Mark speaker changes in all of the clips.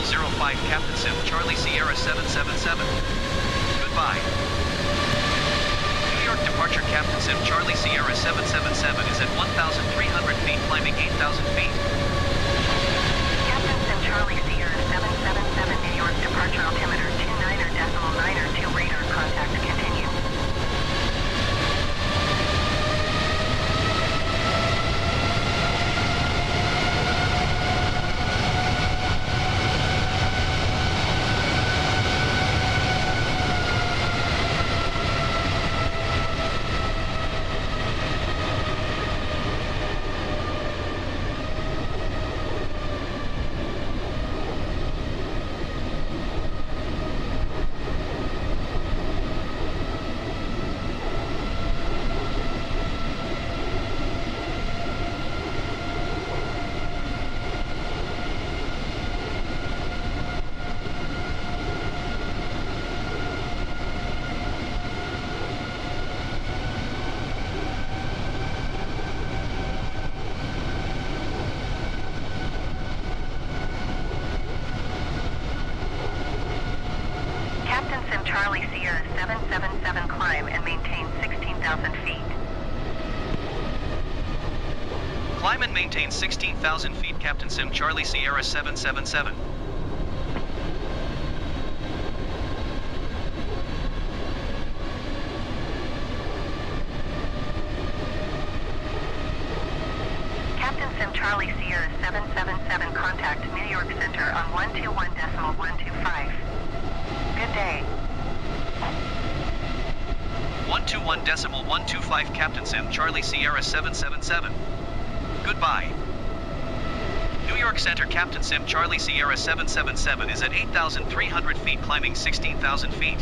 Speaker 1: 1005 Captain Sim Charlie Sierra 777. Goodbye. New York departure Captain Sim Charlie Sierra 777 is at 1,300 feet climbing 8,000 feet.
Speaker 2: Captain Sim Charlie Sierra 777 New York departure altimeter 29.92 radar contact continue. Charlie Sierra 777 climb and maintain 16,000 feet.
Speaker 1: Climb and maintain 16,000 feet Captain Sim Charlie Sierra 777.
Speaker 2: Captain Sim Charlie Sierra 777 contact New York Center on 121.125. Good day.
Speaker 1: 121.125 Captain Sim Charlie Sierra 777. Goodbye. New York Center Captain Sim Charlie Sierra 777 is at 8,300 feet climbing 16,000 feet.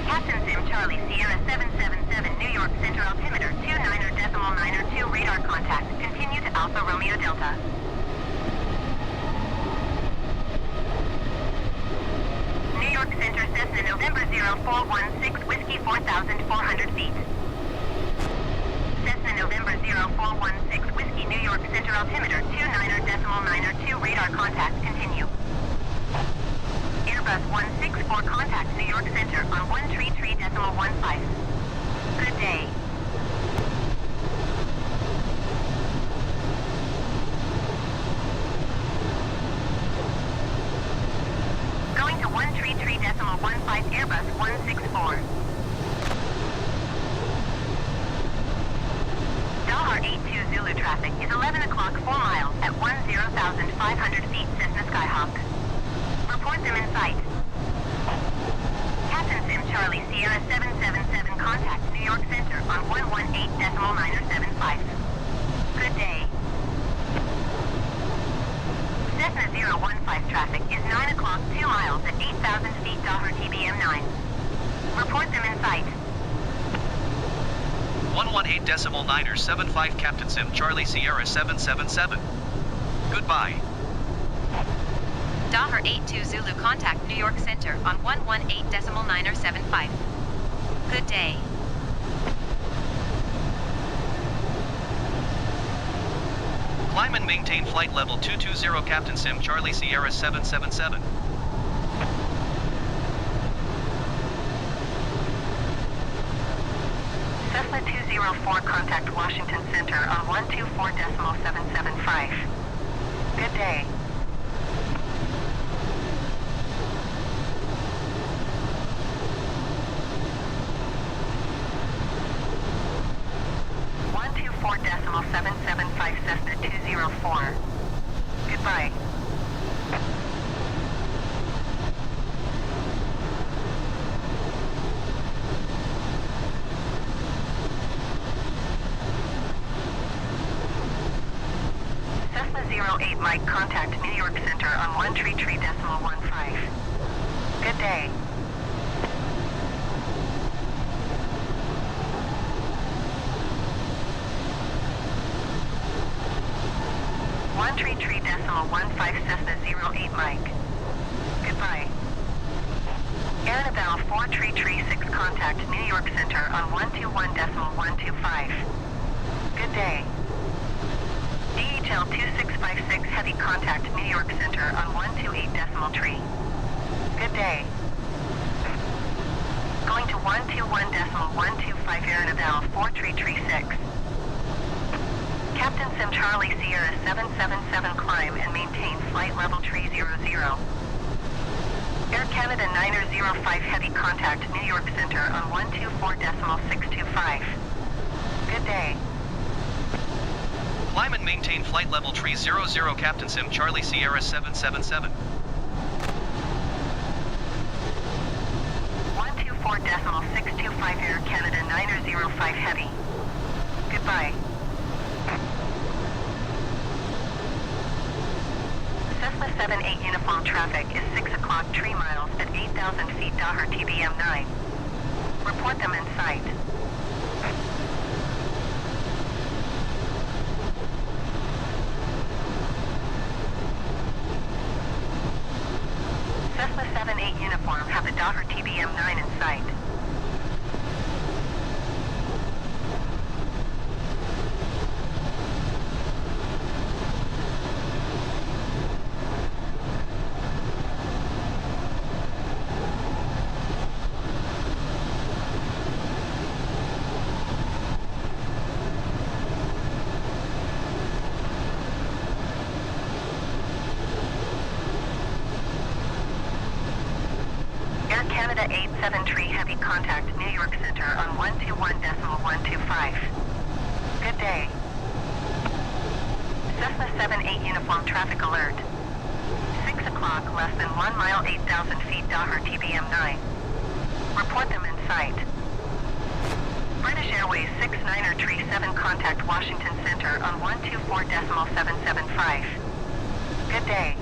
Speaker 2: Captain Sim Charlie Sierra 777 New York Center altimeter 29.92 radar contact. Continue to Alpha Romeo Delta. New York Center Cessna November 0416 Whiskey 4,400 feet. Cessna November 0416 Whiskey New York Center altimeter 29.92 radar contact continue. Airbus 164 contact New York Center on 133.15. Good day. Going to 133.15 Airbus 164. Dalhar 82 Zulu traffic is 11 o'clock 4 miles at 10,500 feet Cessna Skyhawk. Report them in sight. Captain Sim Charlie Sierra 777 contact New York Center on 118.975. Good day. Cessna 015 traffic is 9 o'clock 2 miles at 8,000 feet Dalhar TBM 9. Report them in sight.
Speaker 1: 118.975 Captain Sim Charlie Sierra 777. Goodbye.
Speaker 3: Dalhar 82 Zulu contact New York Center on 118.975. Good day.
Speaker 1: Climb and maintain flight level 220 Captain Sim Charlie Sierra 777.
Speaker 2: Cessna 204 contact Washington Center on 124.775. Good day. .775 Cessna 204. Goodbye. Cessna 08 Mike contact New York Center on 133.15. Good day. Cessna 08 Mike. Goodbye. Annabelle 4336 contact New York Center on 121.125. Good day. DE Hotel 2656 heavy contact New York Center on 128.3. Good day. Going to 121.125 Air Naval 4336. Captain Sim Charlie Sierra 777 climb and maintain flight level 300. Air Canada 905 heavy contact New York Center on 124.625. Good day.
Speaker 1: Climb and maintain flight level 300 Captain Sim Charlie Sierra 777.
Speaker 2: 124.625 Air Canada 905 heavy. Goodbye. Cessna 78 uniform traffic is 6 o'clock 3 miles at 8,000 feet Daher TBM 9. Report them in sight. Cessna 78 uniform have the Daher TBM 9 in sight. Air Canada 873 heavy contact New York Center on 121.125. Good day. Cessna 78 uniform traffic alert. 6 o'clock less than 1 mile 8,000 feet Daher TBM 9. Report them in sight. British Airways 6937 contact Washington Center on 124.775. Good day.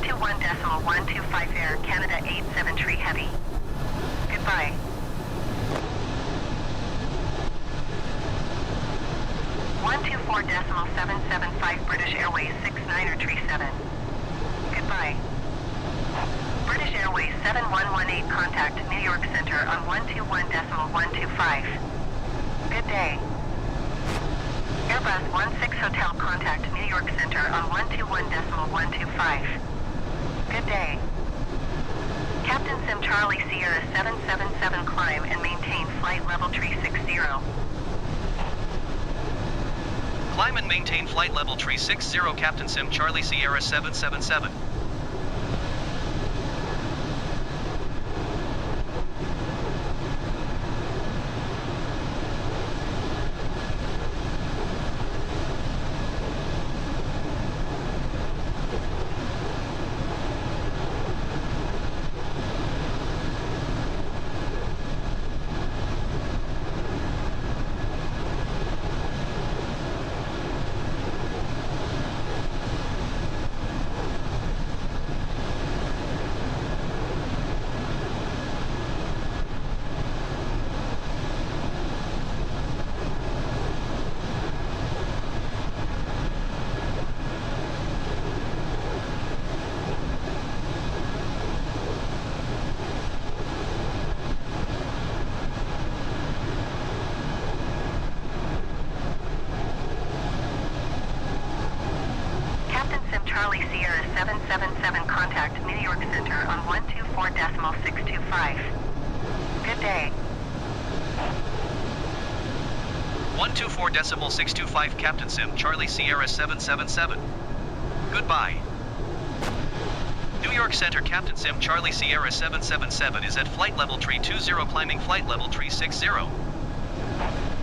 Speaker 2: To 1.125 Air Canada 873 heavy. Goodbye. One 124.775 British Airways 6937. Goodbye. British Airways 7118 contact New York Center on 121.125. Good day. Airbus 16 Hotel contact New York Center on 121.125. Good day. Captain Sim Charlie Sierra 777 climb and maintain flight level 360.
Speaker 1: Climb and maintain flight level 360 Captain Sim Charlie Sierra 777.
Speaker 2: Charlie Sierra 777 contact New York Center on 124.625. Good day.
Speaker 1: 124.625 Captain Sim Charlie Sierra 777. Goodbye. New York Center Captain Sim Charlie Sierra 777 is at flight level 320 climbing flight level 360.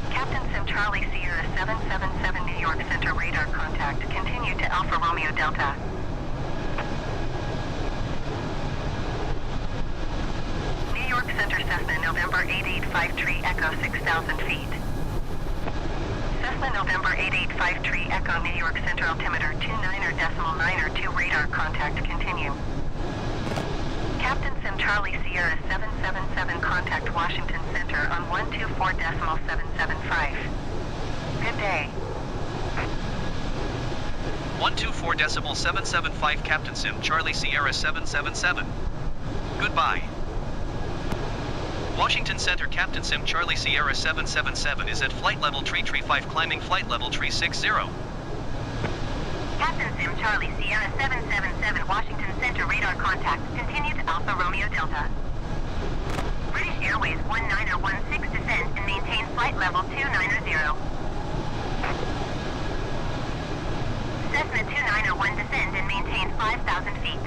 Speaker 2: Captain Sim Charlie Sierra 777 New York Center radar contact. Continue to Alpha Romeo Delta. New York Center Cessna November 8853 Echo 6,000 feet. Cessna November 8853 Echo New York Center altimeter 29.902 radar contact. Continue. Captain Sim Charlie Sierra 777 contact Washington Center on 124.775. Good day.
Speaker 1: 124.775 Captain Sim Charlie Sierra 777. Goodbye. Washington Center, Captain Sim Charlie Sierra 777 is at flight level 335 climbing flight level 360.
Speaker 2: Captain Sim Charlie Sierra 777 Washington Center radar contact. Continue to Alpha Romeo Delta. British Airways 1916 descend and maintain flight level 290. Cessna 2901 descend and maintain 5,000 feet.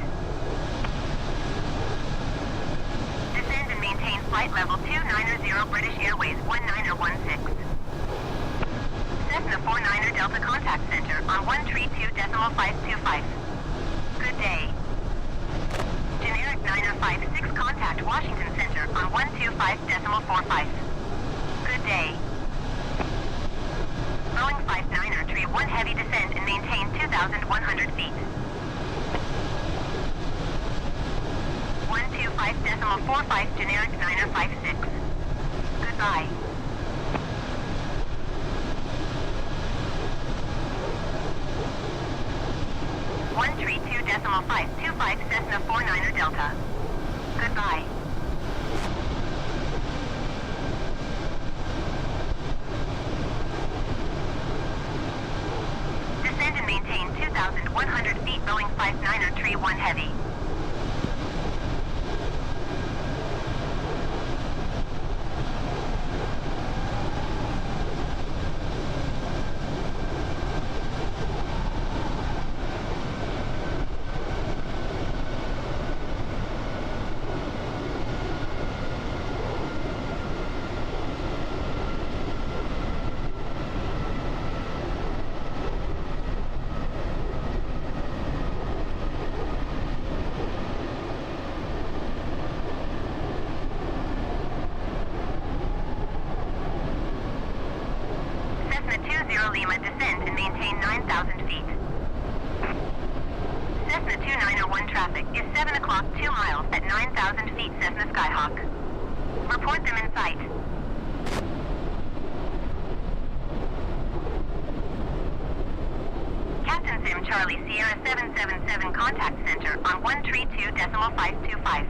Speaker 2: Descend and maintain flight level 290 British Airways 19016. Cessna 49er Delta Contact Center on 132.525. Good day. Generic 9056 contact Washington Center on 125.45. Good day. Boeing 59er Tree 1 Heavy descend and maintain 2,100 feet. 125.45 generic 9056. Goodbye. Decimal 525 Cessna 49er Delta. Goodbye. Descend and maintain 2,100 feet Boeing 59er Tree 1 Heavy. Lima descend and maintain 9,000 feet. Cessna 2901 traffic is 7 o'clock 2 miles at 9,000 feet Cessna Skyhawk. Report them in sight. Captain Sim Charlie Sierra 777 Contact Center on 132.525.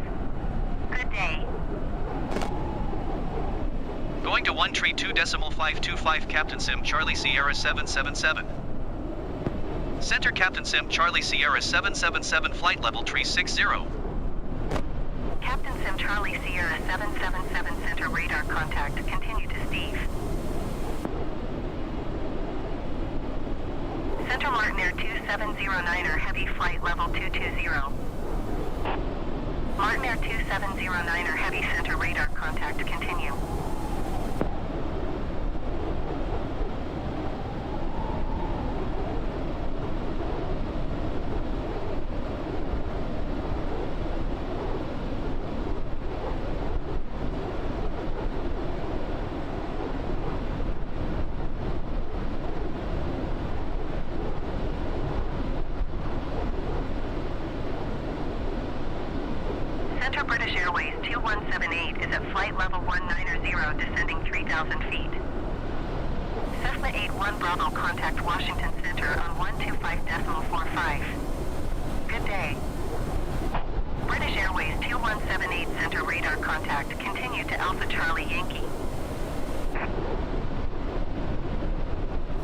Speaker 2: Good day.
Speaker 1: Going to 132.525 Captain Sim Charlie Sierra 777. Center Captain Sim Charlie Sierra 777 flight level 360.
Speaker 2: Captain Sim Charlie Sierra 777 Center radar contact. Continue to Steve. Center Martin Air 2709er heavy flight level 220. Martin Air 2709er heavy center radar contact. Continue. Center British Airways 2178 is at flight level 190, descending 3,000 feet. Cessna 81 Bravo contact Washington Center on 125.45. Good day. British Airways 2178 Center radar contact. Continue to Alpha Charlie Yankee.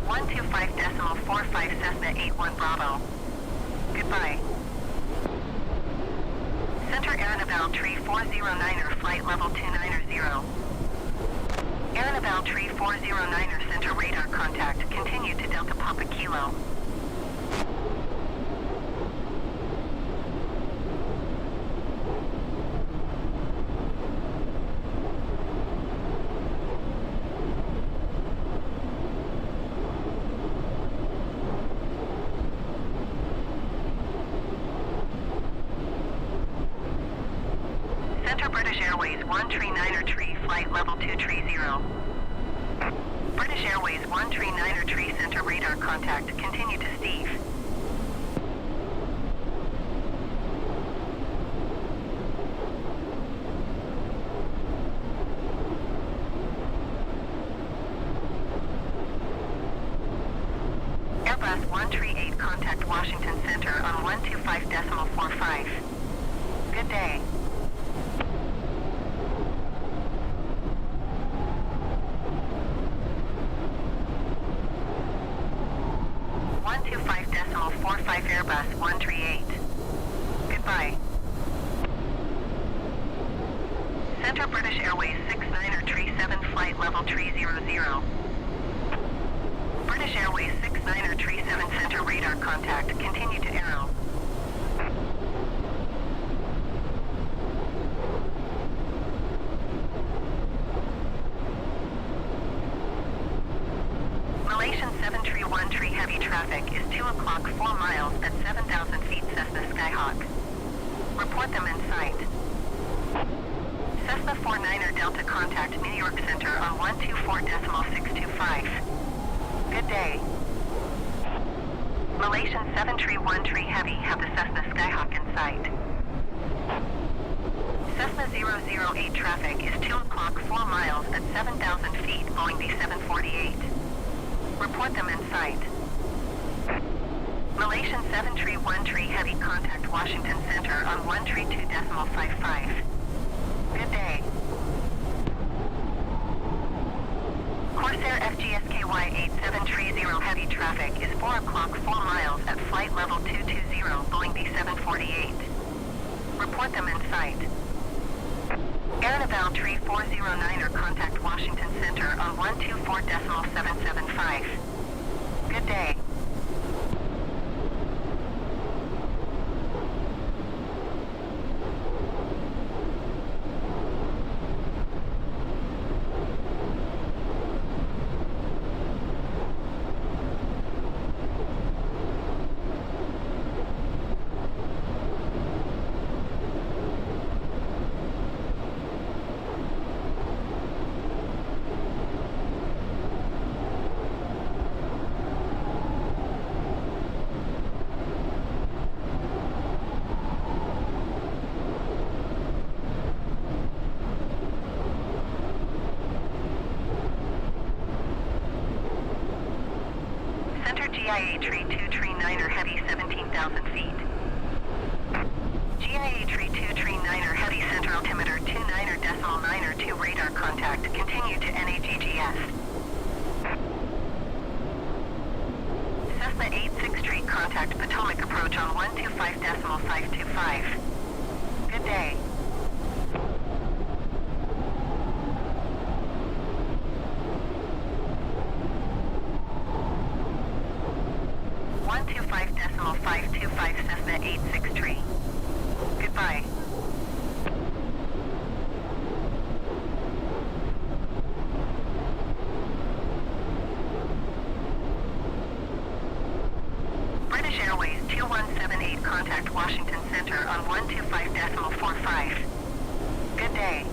Speaker 2: 125.45 Cessna 81 Bravo. Goodbye. Center Aranaval Tree 409er flight level 290. Aranaval Tree 409er center radar contact. Continue to Delta Papa Kilo. Center British Airways 139er Tree flight level 230. British Airways 139er Tree center radar contact. Continue to Steve. Airbus 138 contact Washington Center on 125.45. Good day. 45 Airbus 138. Goodbye. Center British Airways 6937 flight level 300. British Airways 6937 center radar contact. Continue to Aero. Malaysian 7313 heavy traffic is 2 o'clock 4 miles at 7,000 feet Cessna Skyhawk. Report them in sight. Cessna 49er Delta contact New York Center on 124.625. Good day. Malaysian 7313 Heavy have the Cessna Skyhawk in sight. Cessna 008 traffic is 2 o'clock 4 miles at 7,000 feet Boeing B748. Report them in sight. Malaysian 7313 Heavy contact Washington Center on 132.55. Good day. Corsair FGSKY 8730 heavy traffic is 4 o'clock 4 miles at flight level 220 Boeing B748. Report them in sight. Air Naval 3409er contact Washington Center on 124.775. Good day. GIA 3239er heavy 17,000 feet. GIA 3239er heavy center altimeter 29.902 radar contact. Continue to NAGGS. Cessna 863 contact Potomac approach on 125.525. Good day. Cessna 863. Goodbye. British Airways 2178 contact Washington Center on 125.45. Good day.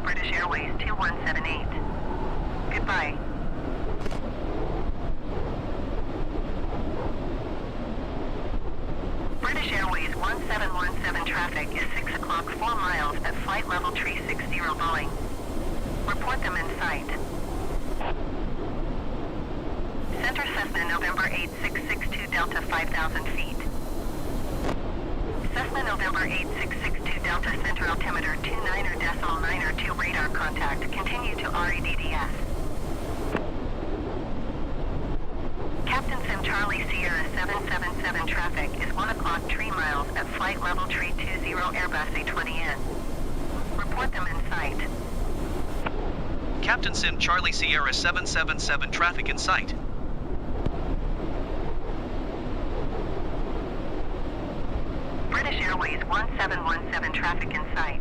Speaker 2: British Airways 2178. Goodbye. British Airways 1717 traffic is 6 o'clock 4 miles at flight level 360 Boeing. Report them in sight. Center Cessna November 8662 Delta 5,000 feet. Cessna November 8662 Delta Center altimeter 29.902 radar contact. Continue to REDDS. Captain Sim Charlie Sierra 777 traffic is 1 o'clock 3 miles at flight level 320 Airbus A20N. Report them in sight.
Speaker 1: Captain Sim Charlie Sierra 777 traffic in sight.
Speaker 2: British Airways 1717 traffic in sight.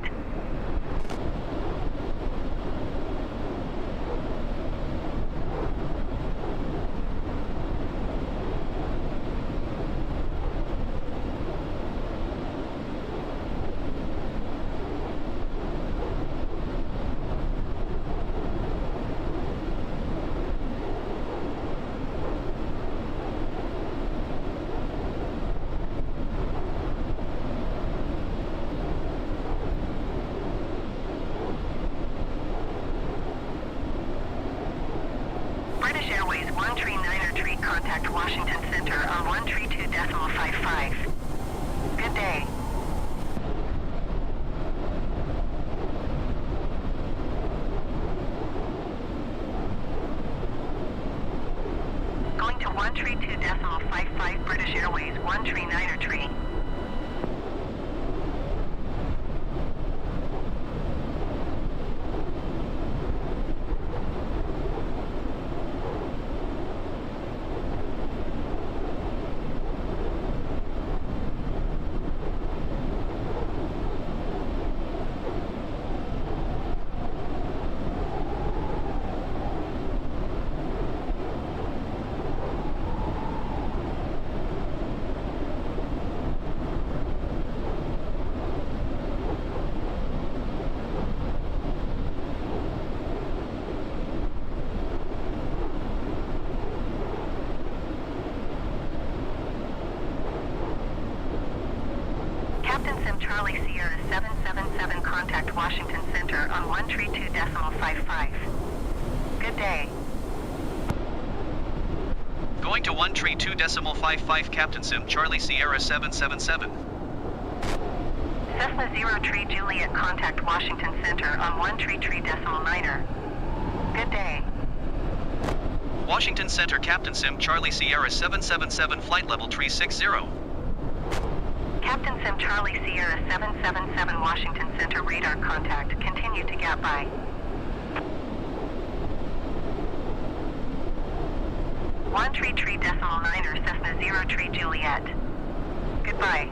Speaker 2: Contact Washington Center on 132.55. Good day. 13-9er tree. Captain Sim Charlie Sierra 777, contact Washington Center on 132.55. Good day.
Speaker 1: Going to 132.55 Captain Sim Charlie Sierra 777.
Speaker 2: Cessna 03 Juliet, contact Washington Center on 133.9er. Good day.
Speaker 1: Washington Center Captain Sim Charlie Sierra 777 flight level 360.
Speaker 2: Captain Sim Charlie Sierra 777 Washington Center radar contact. Continue to gap by. One 133.9er Cessna 03 Juliet. Goodbye.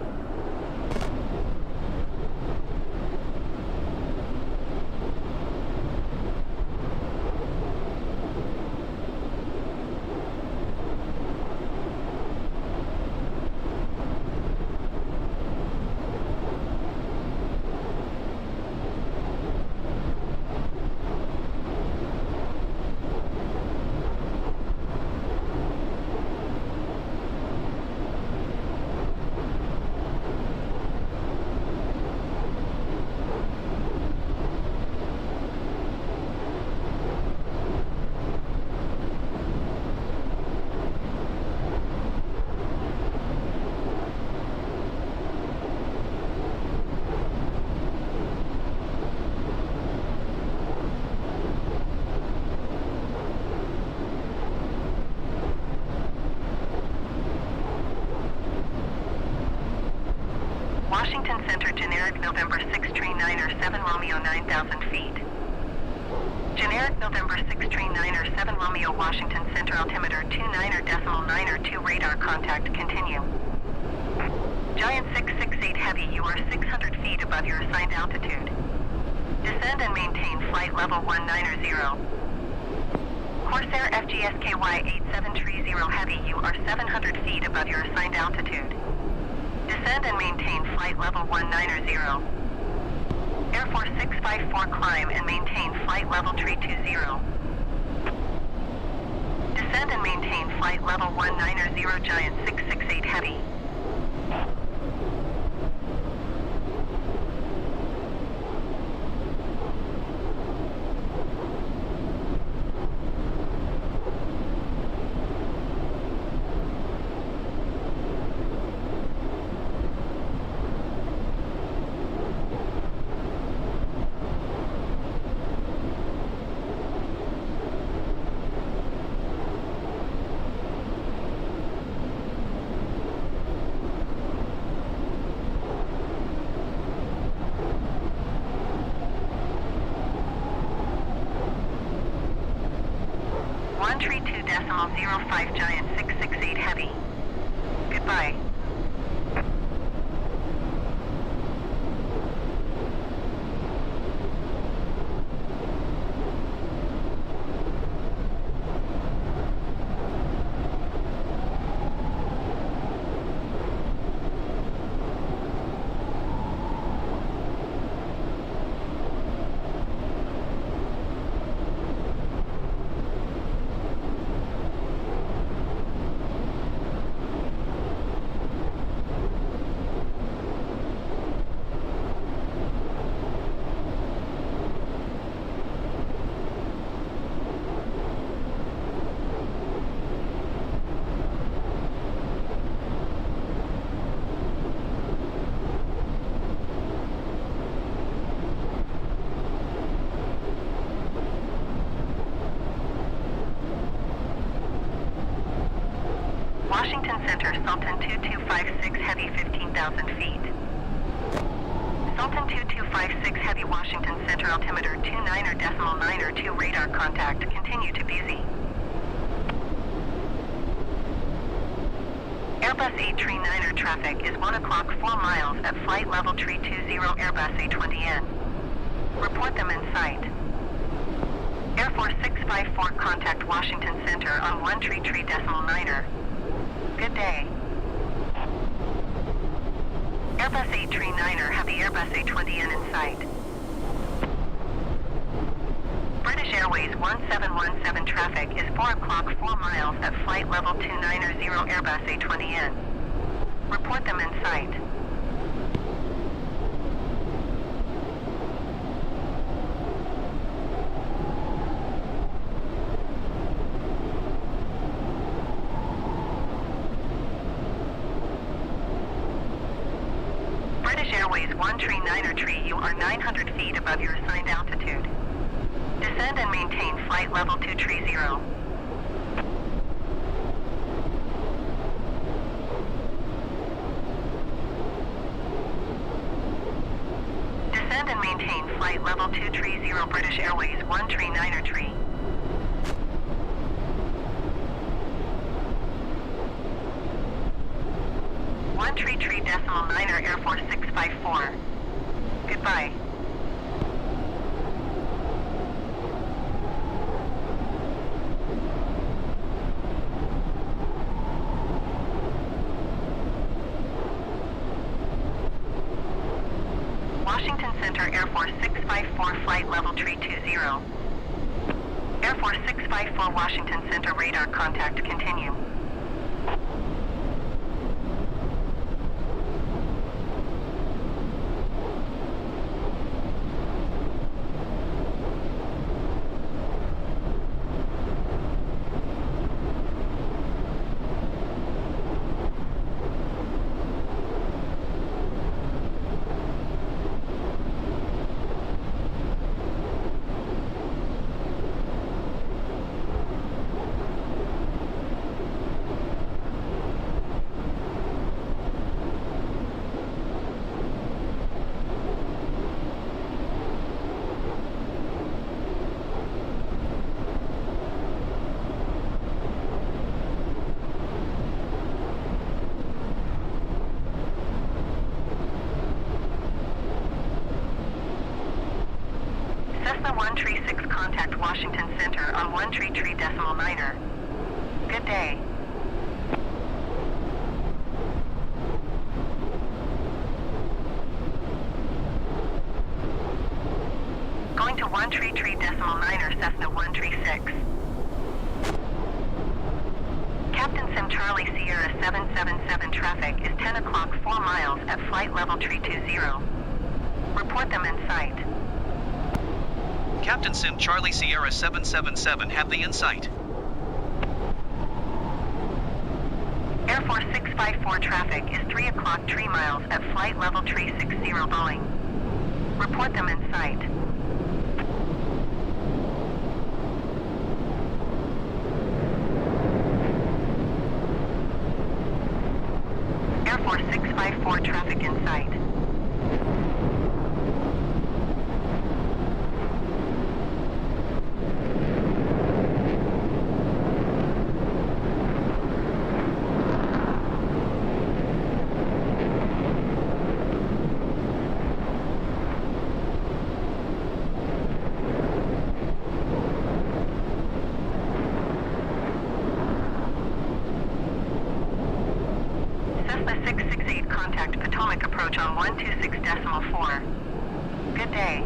Speaker 2: Washington Center, generic November 6 tree 9er 7 Romeo 9,000 feet. Generic November 6 tree 9er 7 Romeo Washington Center, altimeter 29er.9er 2 radar contact, continue. Giant 668 Heavy, you are 600 feet above your assigned altitude. Descend and maintain flight level 190. Corsair FGSKY 8730 Heavy, you are 700 feet above your assigned altitude. Descend and maintain flight level 190. Air Force 654, climb and maintain flight level 320. Descend and maintain flight level 190, Giant 668 Heavy. One 132.05 Giant 668 Heavy. Goodbye. Sultan 2256 Heavy 15,000 feet. Sultan 2256 Heavy Washington Center altimeter 29.902 radar contact. Continue to busy. Airbus A39er traffic is 1 o'clock 4 miles at flight level 320 Airbus A20N. Report them in sight. Air Force 654 contact Washington Center on 133.9er. Good day. Airbus A39er have the Airbus A20N in sight. British Airways 1717 traffic is 4 o'clock 4 miles at flight level 290 Airbus A20N. Report them in sight. British Airways 139er tree, you are 900 feet above your assigned altitude. Descend and maintain flight level 230. Descend and maintain flight level 230 British Airways 139er tree. One tree 9er Air Force 654. Goodbye. Washington Center Air Force 654 flight level 320. Air Force 654 Washington Center radar contact continue. Cessna 136 contact Washington Center on 133.9er. Good day. Going to 133.9er Cessna 136. Captain Sim Charlie Sierra 777 traffic is 10 o'clock 4 miles at flight level 320. Report them in sight.
Speaker 1: Captain Sim Charlie Sierra 777 have the insight.
Speaker 2: Air Force 654 traffic is 3 o'clock 3 miles at flight level 360 Boeing. Report them in sight. Air Force 654 traffic in sight. Cessna 668 contact Potomac approach on 126.4. Good day.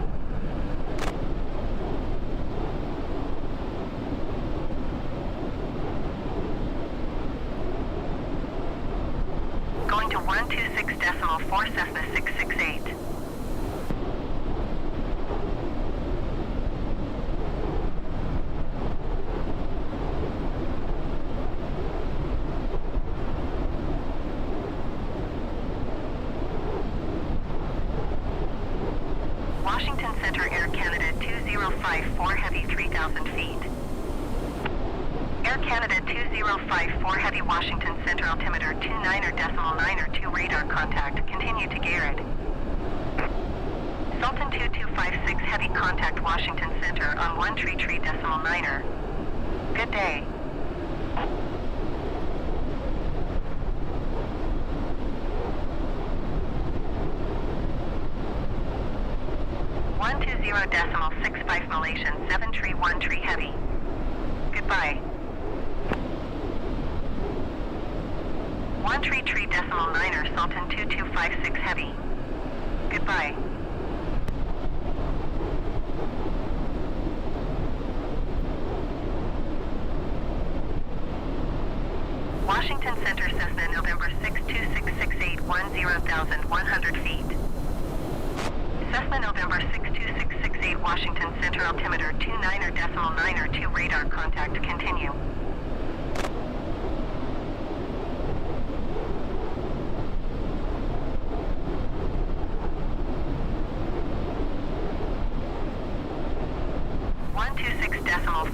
Speaker 2: Going to 126.4 Cessna 668. Washington Center Air Canada 2054 Heavy 3,000 feet. Air Canada 2054 Heavy Washington Center altimeter 29.902 radar contact. Continue to Garrett. Sultan 2256 Heavy contact Washington Center on 133.9er. Good day. .65 Malaysian 7313 Heavy. Goodbye. 133.9er Sultan 2256 Heavy. Goodbye. Washington Center Cessna November 62668 10,100 feet. Cessna November 62668 Washington Center altimeter 29.902 radar contact. Continue.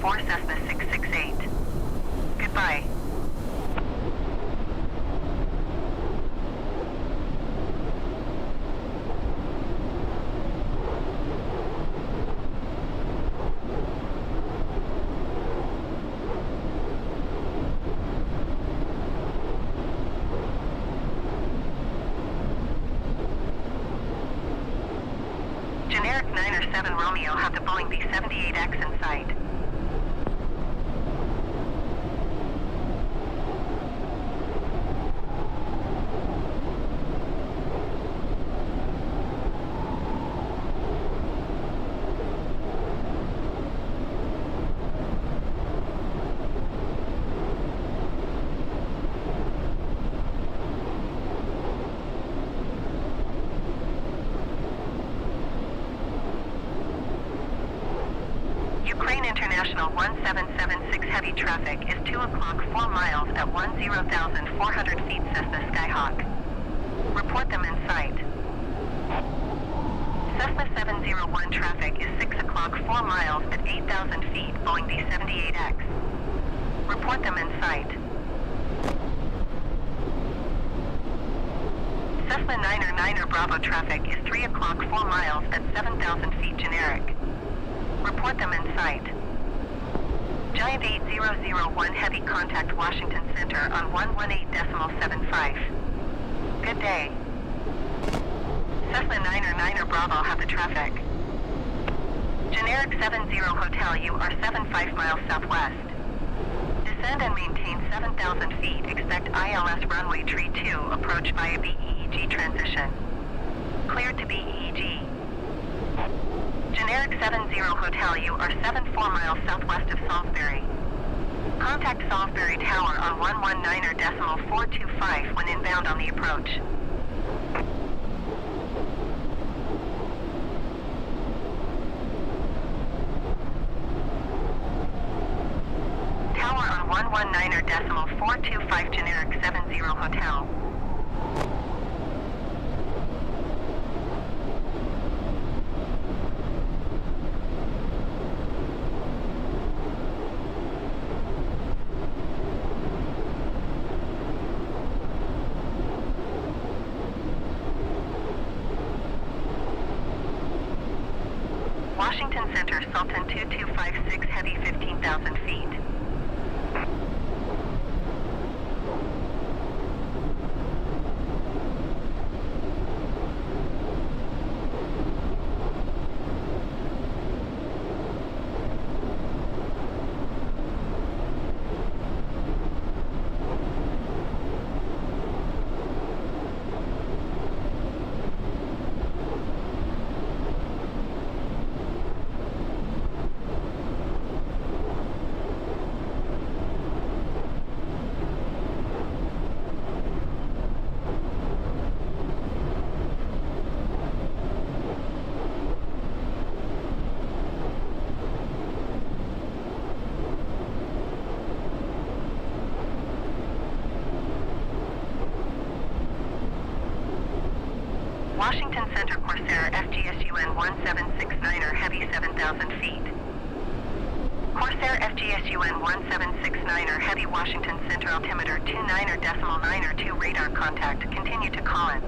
Speaker 2: .4 Cessna 668. Goodbye. Generic 9 or 7 Romeo have the Boeing B-78X in sight. Ukraine International 1776 heavy traffic is 2 o'clock 4 miles at 10,400 feet Cessna Skyhawk. Report them in sight. Cessna 701 traffic is 6 o'clock 4 miles at 8,000 feet Boeing B-78X. Report them in sight. Cessna 9er Bravo traffic is 3 o'clock 4 miles at 7,000 feet generic. Report them in sight. Giant 8001 Heavy contact Washington Center on 118.75. Good day. Cessna 9er Bravo have the traffic. Generic 70 Hotel, you are 75 miles southwest. Descend and maintain 7,000 feet. Expect ILS runway tree 2 approach via BEEG transition. Cleared to BEEG. Generic 70 Hotel, you are 74 miles southwest of Salisbury. Contact Salisbury Tower on 119.425 when inbound on the approach. Tower on 119.425 generic 70 Hotel. Washington Center, Sultan 2256 Heavy 15,000 feet. Washington Center Corsair. 1769er, Heavy 7,000 feet. Corsair FGSUN 1769er Heavy Washington Center altimeter 29.902 radar contact. Continue to call in.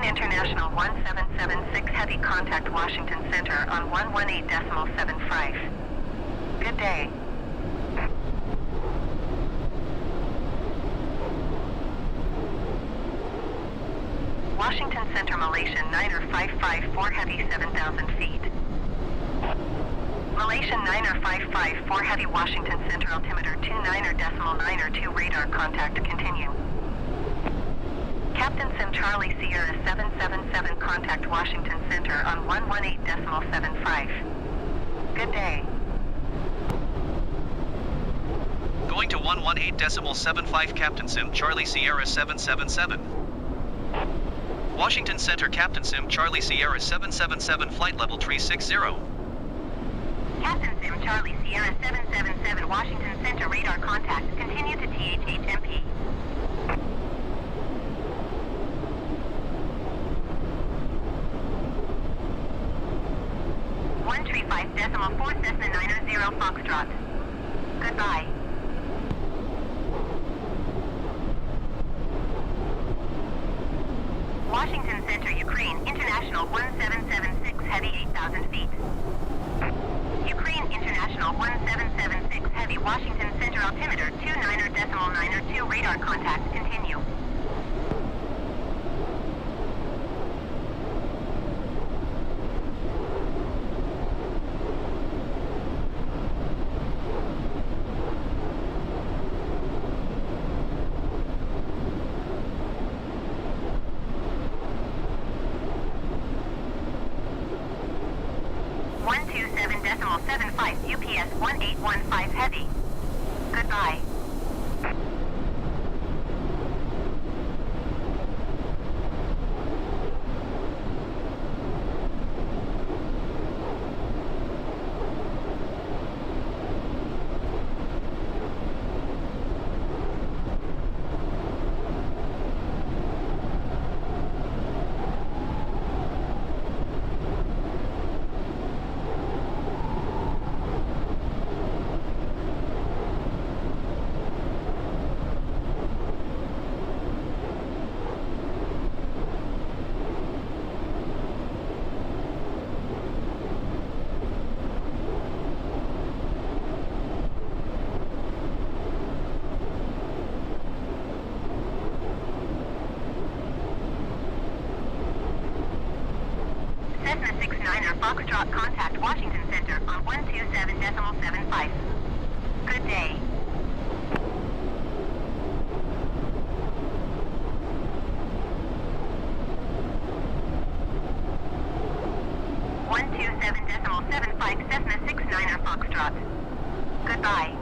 Speaker 2: International 1776 Heavy Contact Washington Center on 118.75. Good day. Washington Center Malaysian 9er 554 Heavy 7,000 feet. Malaysian 9er 554 Heavy Washington Center altimeter 29.902 radar contact. Continue. Captain Sim Charlie Sierra 777 contact Washington Center on 118.75. Good day.
Speaker 1: Going to 118.75 Captain Sim Charlie Sierra 777. Washington Center Captain Sim Charlie Sierra 777 flight level 360.
Speaker 2: Captain Sim Charlie Sierra 777 Washington Center radar contact. Continue to THHMP. .4 Cessna 90 Foxtrot. Goodbye. Washington Center, Ukraine, International 1776 Heavy 8,000 feet. Ukraine International 1776 Heavy Washington Center altimeter 29.902 radar contact. Continue. UPS 1815 Heavy. Goodbye. Cessna 69er Foxtrot contact Washington Center on 127.75. Good day. Cessna 69er Foxtrot. Goodbye.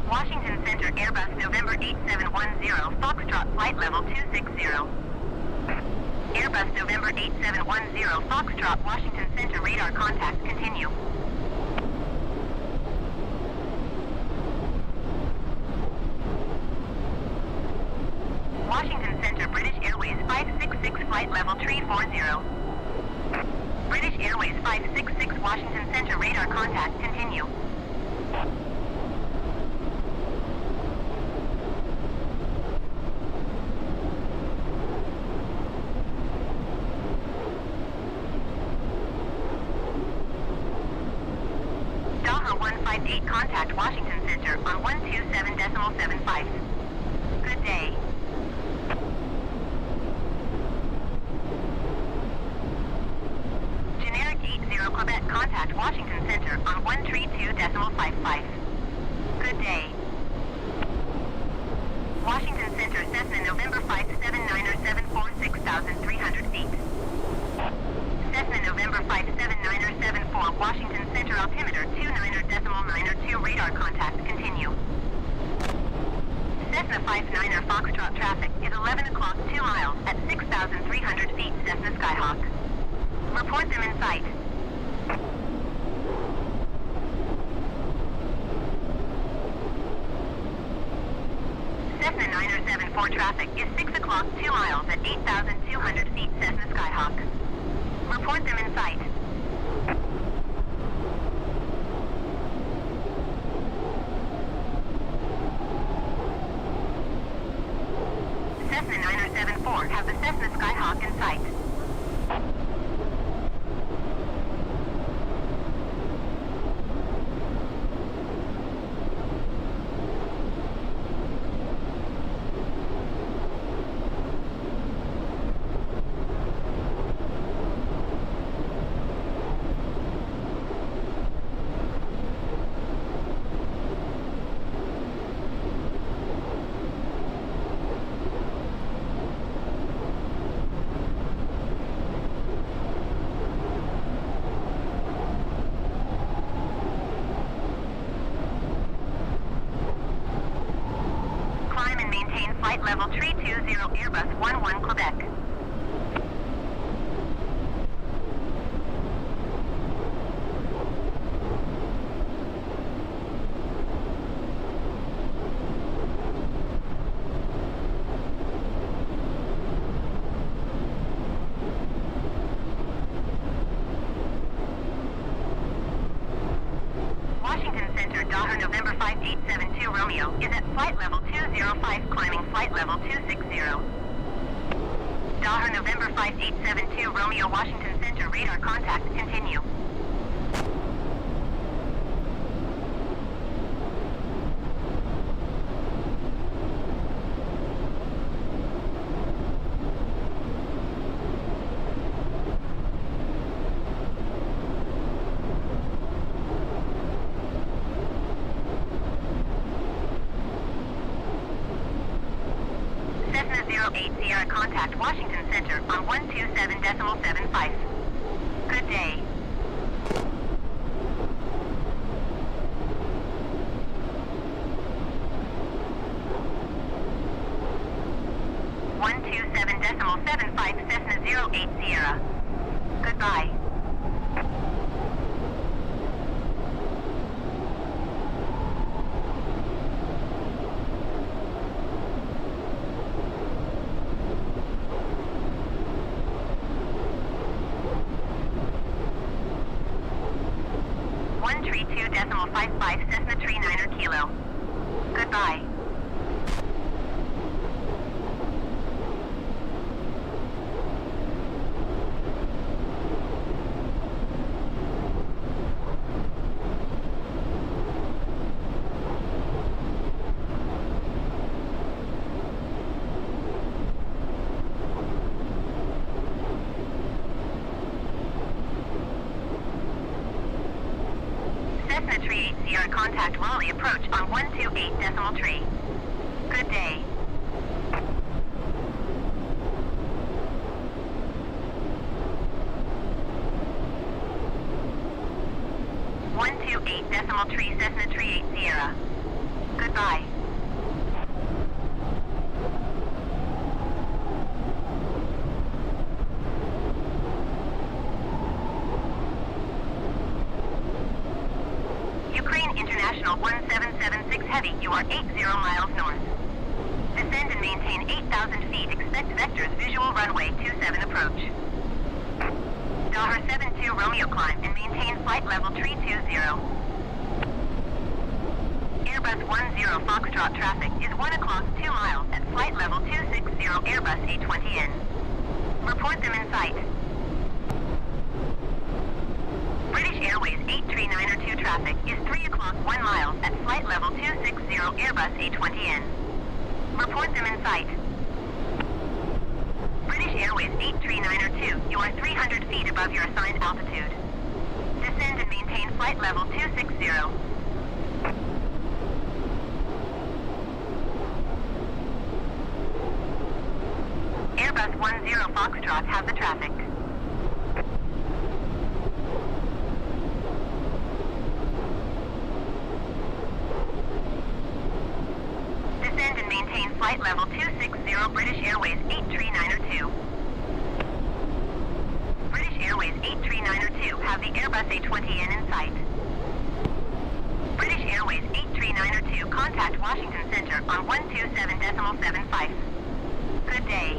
Speaker 2: Washington Center Airbus November 8710 Foxtrot flight level 260. Airbus November 8710 Foxtrot Washington Center radar contact. Continue. Washington Center British Airways 5 flight level 340. British Airways 566 Washington Center radar contact, continue. Daha 158 contact Washington Center on 127.75. Good day. Generic 80 Quebec contact Washington Center on 132.55. Good day. Washington Center Cessna November 579er 746 6,300 feet. Cessna November 579er 74 Washington Center altimeter 29er.902 radar contact, continue. Cessna 59er Foxtrot traffic is 11 o'clock 2 miles at 6,300 feet Cessna Skyhawk. Report them in sight. Cessna 9er 74 traffic is 6 o'clock 2 miles at 8,200 feet Cessna Skyhawk. Report them in sight. Cessna 9er 74 have the Cessna Skyhawk in sight. Flight level 320 Airbus 11 Quebec. Washington Center, Daha November 5872 Romeo is at flight level 205 climbing flight level 260. Daha November 5872 Romeo Washington Center radar contact, continue. Cessna 08 Sierra contact Washington Center on 127.75. Good day. .75 Cessna 08 Sierra. Goodbye. .55 Cessna 39er Kilo. Goodbye. Cessna 38 Sierra contact Raleigh approach on 128.3. Good day. .3 Cessna 38 Sierra. Goodbye. International 1776 Heavy, you are 80 miles north. Descend and maintain 8,000 feet. Expect vectors visual runway 27. 127 approach. $72 Romeo climb and maintain flight level 320. Airbus 10 Foxtrot traffic is 1 o'clock 2 miles at flight level 260 Airbus A20N. Report them in sight. British Airways 83902 traffic is 3 o'clock 1 mile at flight level 260 Airbus A20N. Report them in sight. British Airways 83902, you are 300 feet above your assigned altitude. Descend and maintain flight level 260. Airbus 10 Foxtrot has the traffic. Descend and maintain flight level 260 British Airways 83902. British Airways 83902 have the Airbus A20N in sight. British Airways 83902 contact Washington Center on 127.75. Good day.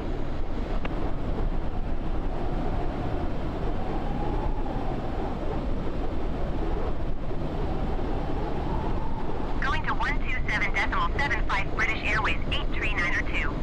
Speaker 2: Going to 127.75 British Airways 83902.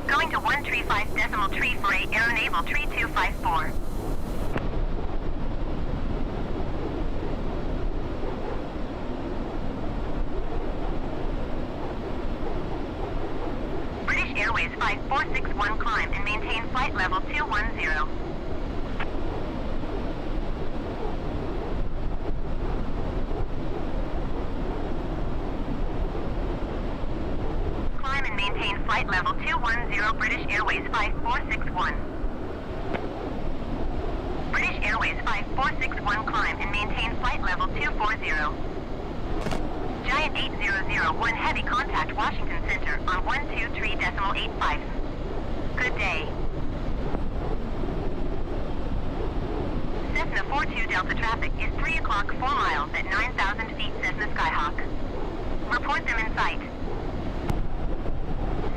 Speaker 2: Going to 135.348 Aeronaval 3254. British Airways 5461 climb and maintain flight level 210. Climb and maintain flight level 210 British Airways 5461. British Airways 5461 climb and maintain flight level 240. Giant 8001 heavy contact Washington Center on 123.85. Good day. Cessna 42 Delta traffic is 3 o'clock 4 miles at 9,000 feet Cessna Skyhawk. Report them in sight.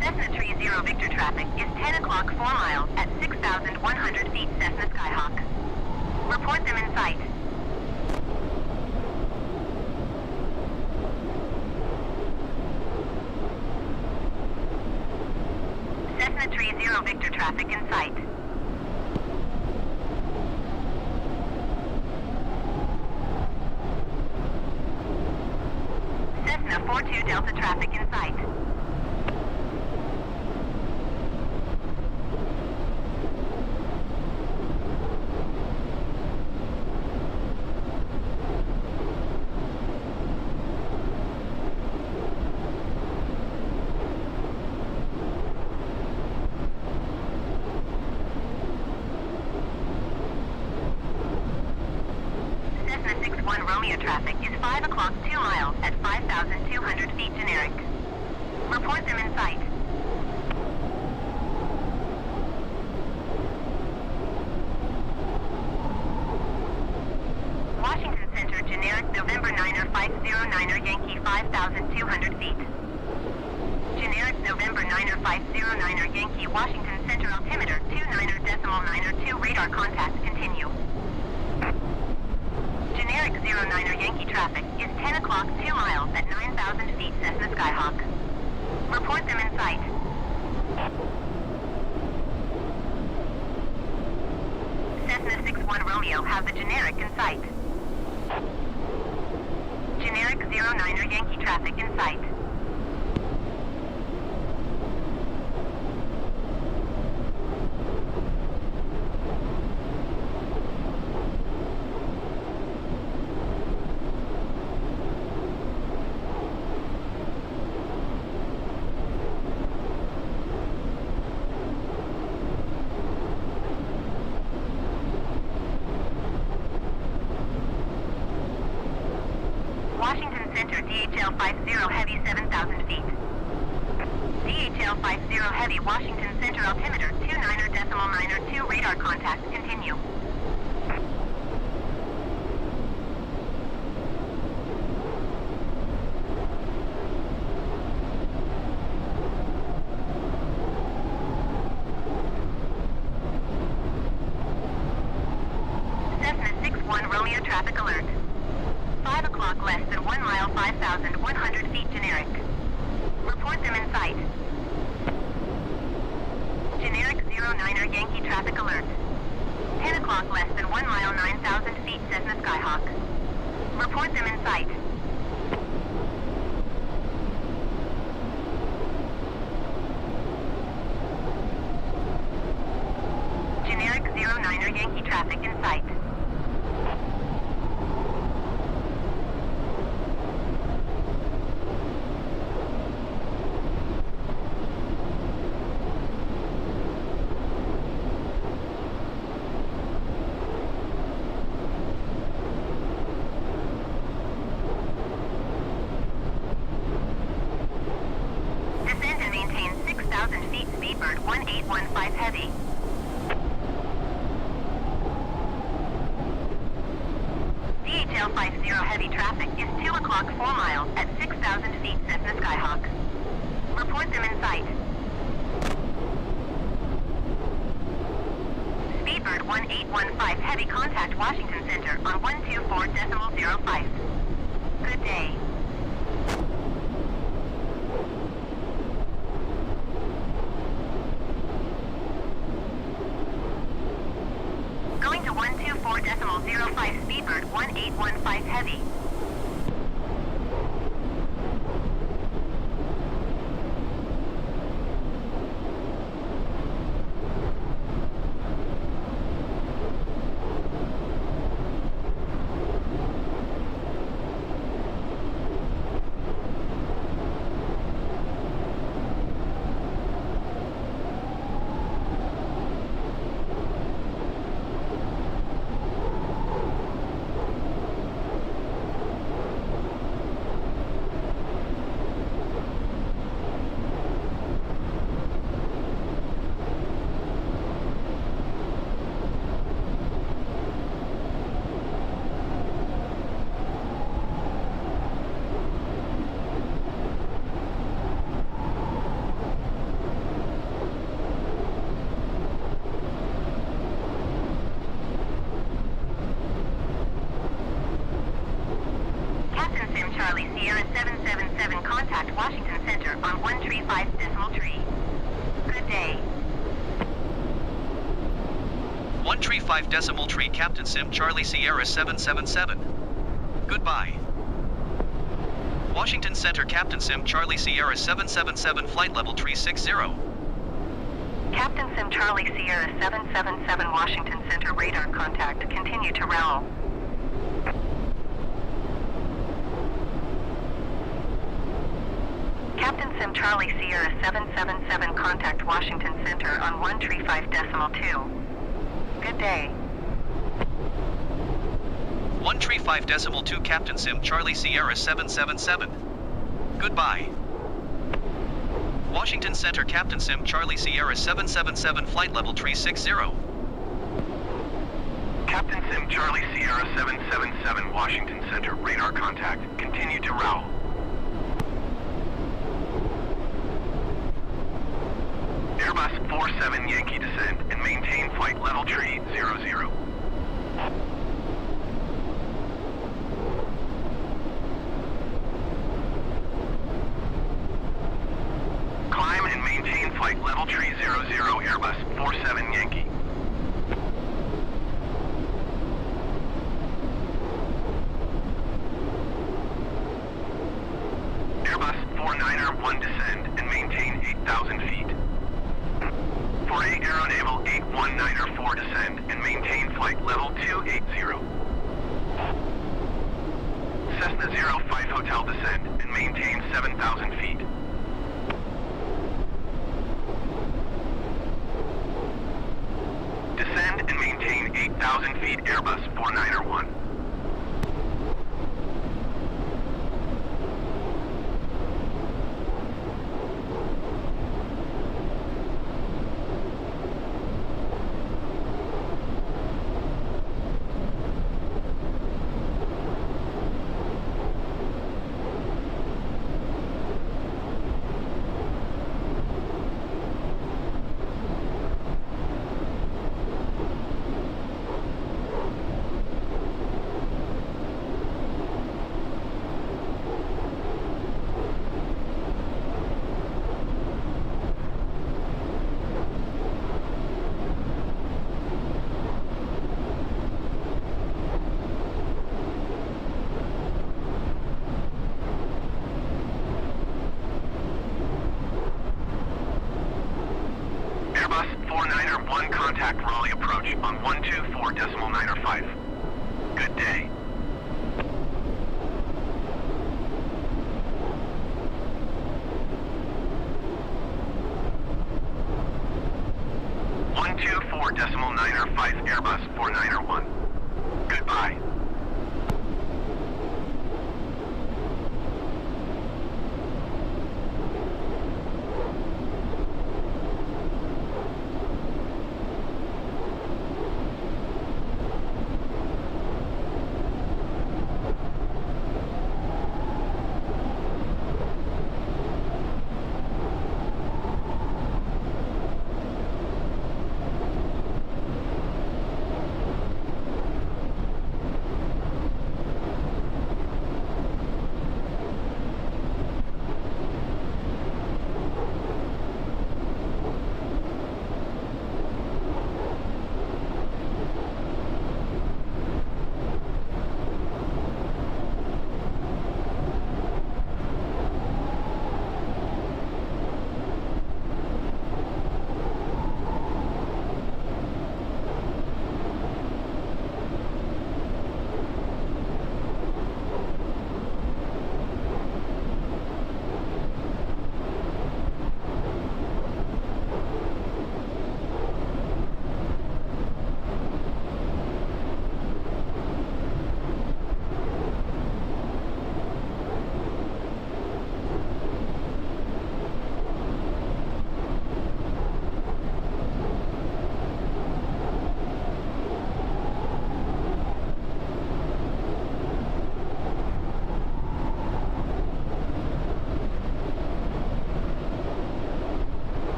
Speaker 2: Cessna 30 Victor traffic is 10 o'clock 4 miles at 6,100 feet Cessna Skyhawk. Report them in sight. Cessna 30 Victor traffic in sight. Cessna 42 Delta traffic in sight. Cessna 61 Romeo traffic is 5 o'clock 2 miles at 5,200 feet generic. Report them in sight. Washington Center generic November 9er 509er Yankee 5,200 feet. Generic November 9er 509er Yankee Washington Center altimeter 29er.92 radar contact continue. Generic 09er Yankee traffic is 10 o'clock 2 miles at 9,000 feet Cessna Skyhawk. Report them in sight. Cessna 61 Romeo have the generic in sight. Generic 09er Yankee traffic in sight. Center, DHL 50 Heavy 7,000 feet. DHL 50 Heavy, Washington Center, altimeter 29.902, radar contact, continue. Cessna 61 Romeo, traffic alert. 5 o'clock, less than 1 mile, 5,100 feet, generic. Report them in sight. Generic 09er Yankee, traffic alert. 10 o'clock, less than 1 mile, 9,000 feet, Cessna Skyhawk. Report them in sight. Generic 09er Yankee, traffic in sight. Descend and maintain 6,000 feet, Speedbird 1815 Heavy. DHL 50 Heavy, traffic is 2 o'clock, 4 mile, at 6,000 feet, Cessna Skyhawk. Report them in sight. Speedbird 1815 Heavy, contact Washington Center on 124.05. Good day. Going to 124.05, Speedbird 1815 Heavy. Charlie Sierra 777, contact Washington Center on 135.3. Good day.
Speaker 1: 135.3 Captain Sim Charlie Sierra 777. Goodbye. Washington Center Captain Sim Charlie Sierra 777 flight level 360.
Speaker 2: Captain Sim Charlie Sierra 777 Washington Center, radar contact, continue to RAL. Captain Sim Charlie Sierra 777, contact Washington Center on 135.2. Good day.
Speaker 1: 135.2 Captain Sim Charlie Sierra 777. Goodbye. Washington Center Captain Sim Charlie Sierra 777 flight level 360.
Speaker 4: Captain Sim Charlie Sierra 777 Washington Center, radar contact, continue to RAL. Airbus 47 Yankee, descend and maintain flight level 300. Climb and maintain flight level 300, Airbus 47 Yankee. Airbus 49er 1, descend and maintain 8,000 feet. 48 Aeronaval 819er 4, descend and maintain flight level 280. Cessna 05 Hotel, descend and maintain 7,000 feet. Descend and maintain 8,000 feet, Airbus 49er 1. 1 contact Raleigh approach on 124.905. Good day. Airbus 4901. Goodbye.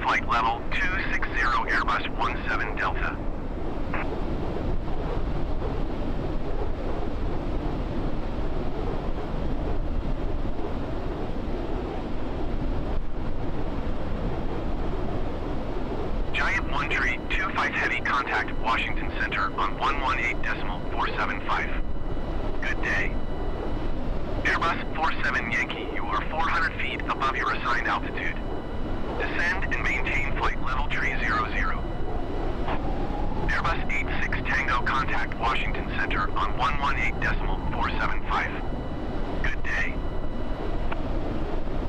Speaker 4: flight level 260 Airbus 17 Delta. Giant 1 tree 25 heavy contact Washington Center on 118.475. Good day. Airbus 47 Yankee, you are 400 feet above your assigned altitude. Descend and maintain flight level 300. Airbus 86 Tango contact Washington Center on 118.475. Good day.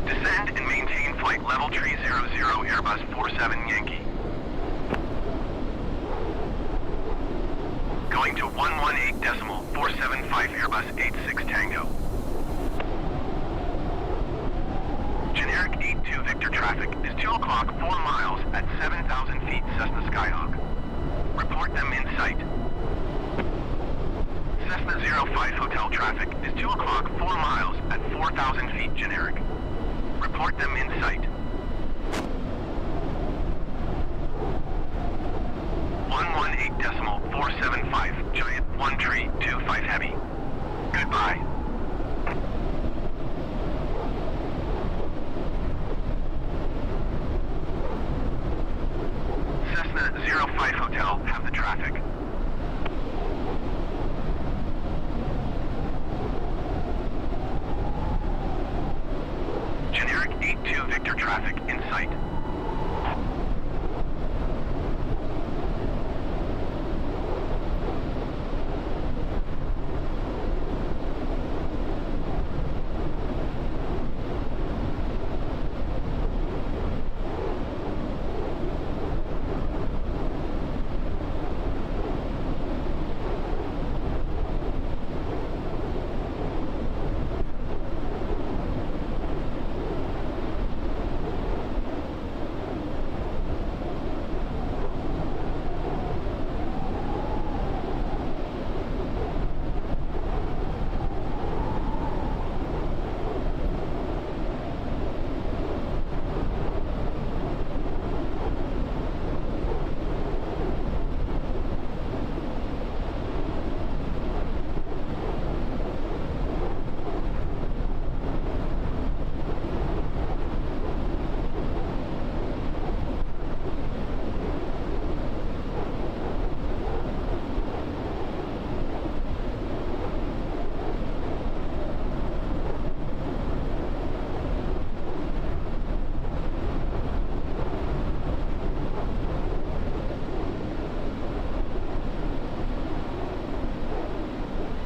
Speaker 4: Descend and maintain flight level 300 Airbus 47 Yankee. Going to 118.475 Airbus 86 Tango. Generic 82 Victor traffic is 2 o'clock 4 miles at 7,000 feet Cessna Skyhawk. Report them in sight. Cessna 05 Hotel traffic is 2 o'clock 4 miles at 4,000 feet generic. Report them in sight. 118.475 Giant 1 tree 25 heavy. Goodbye. Cessna 05 Hotel, have the traffic. Generic 82 Victor traffic in sight.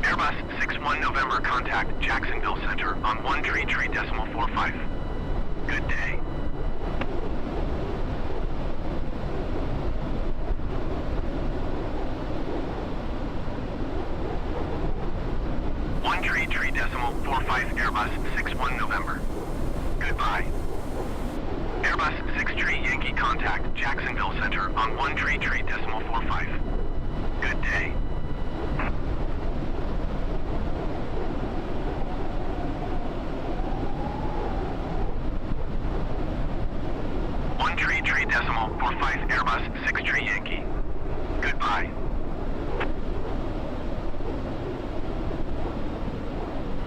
Speaker 4: Airbus 61 November contact Jacksonville Center on 133.45. Good day. Airbus 61 November. Goodbye. Airbus 63 Yankee contact Jacksonville Center on 133.45. Good day. Airbus 63 Yankee. Goodbye.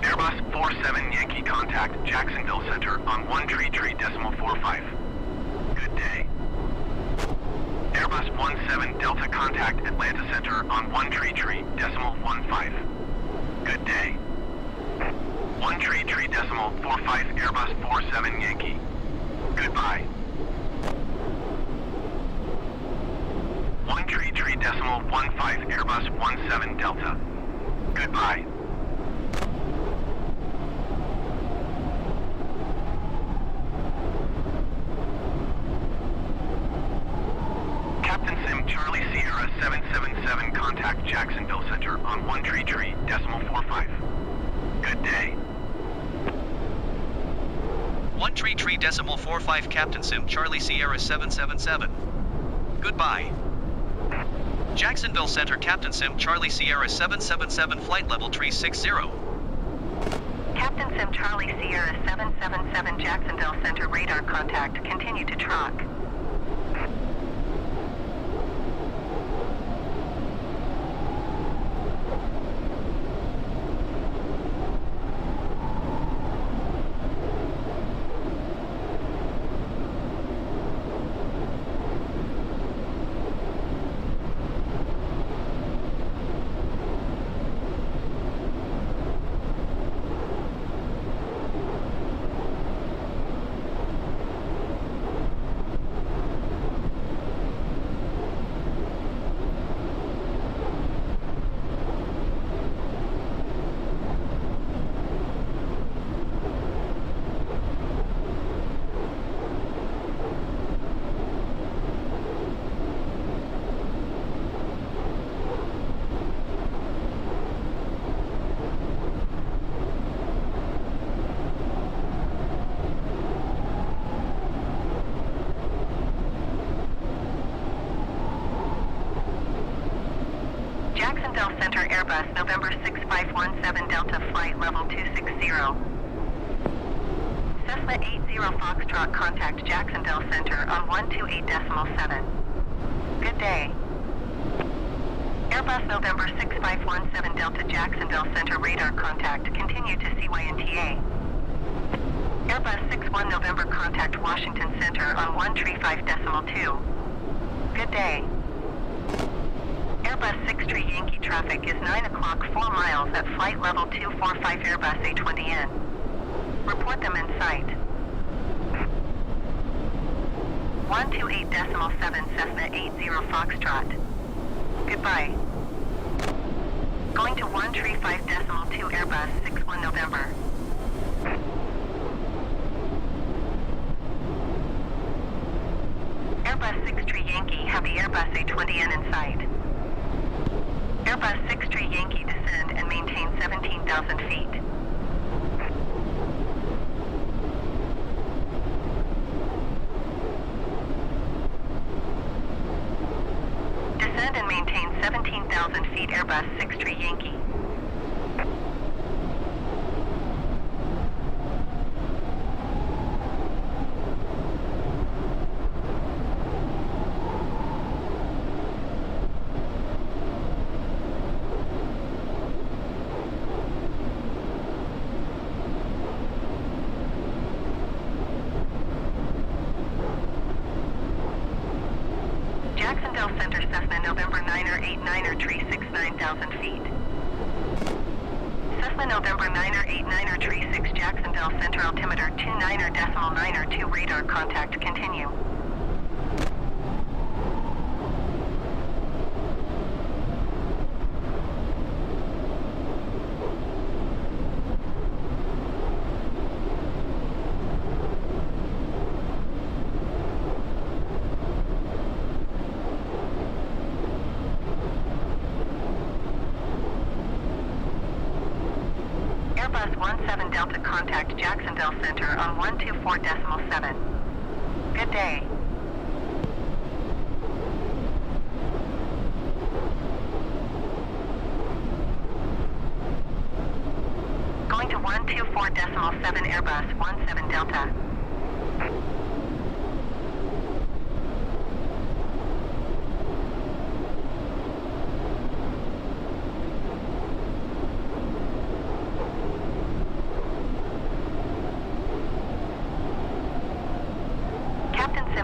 Speaker 4: Airbus 47 Yankee contact Jacksonville Center on 133.45. Good day. Airbus 17 Delta contact Atlanta Center on 133.15. Good day. 133.45 Airbus 47 Yankee. Goodbye. 133.15 Airbus 17 Delta. Goodbye. Captain Sim Charlie Sierra 777 contact Jacksonville Center on 133.45. Good day.
Speaker 1: 133.45 Captain Sim Charlie Sierra 777. Goodbye. Jacksonville Center Captain Sim Charlie Sierra 777 flight level 360.
Speaker 2: Captain Sim Charlie Sierra 777 Jacksonville Center radar contact. Continue to track. Airbus November 6517 Delta flight level 260. Cessna 80 Foxtrot contact Jacksonville Center on 128.7. Good day. Airbus November 6517 Delta Jacksonville Center radar contact continue to CYNTA. Airbus 61 November contact Washington Center on 135.2. Good day. Airbus 63 Yankee traffic is 9 o'clock 4 miles at flight level 245 Airbus A20N. Report them in sight. 128.7 Cessna 80 Foxtrot. Goodbye. Going to 135.2 Airbus 61 November. Airbus 63 Yankee Heavy Airbus A20N in sight. Airbus 63 Yankee descend and maintain 17,000 feet. Descend and maintain 17,000 feet Airbus 63 Yankee. Jacksonville Center Cessna November 9er 89er tree 69,000 feet. Cessna November 9er 89er tree 6 Jacksonville Center altimeter 29er.9er 2 radar contact continue. Airbus 17 Delta contact Jacksonville Center on 124.7. Good day. Going to 124.7 Airbus 17 Delta.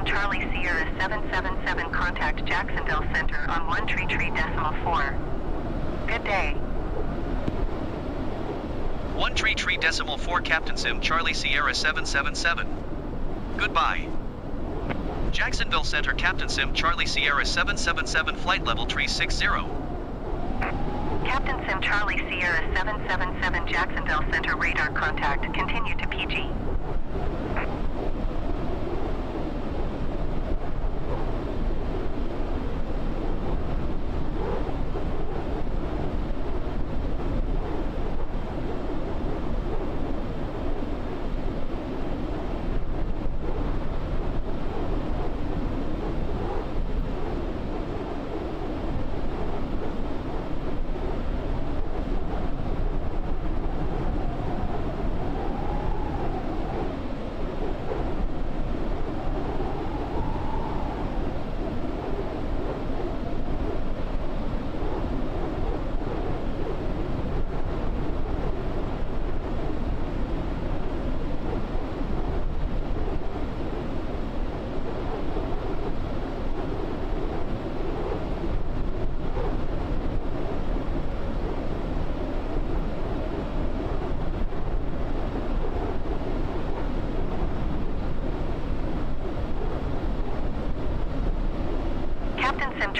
Speaker 2: Charlie Sierra 777 contact Jacksonville Center on 133.4. Good day.
Speaker 1: 133.4 Captain Sim Charlie Sierra 777. Goodbye. Jacksonville Center Captain Sim Charlie Sierra 777 flight level 360.
Speaker 2: Captain Sim Charlie Sierra 777 Jacksonville Center radar contact continue to PG.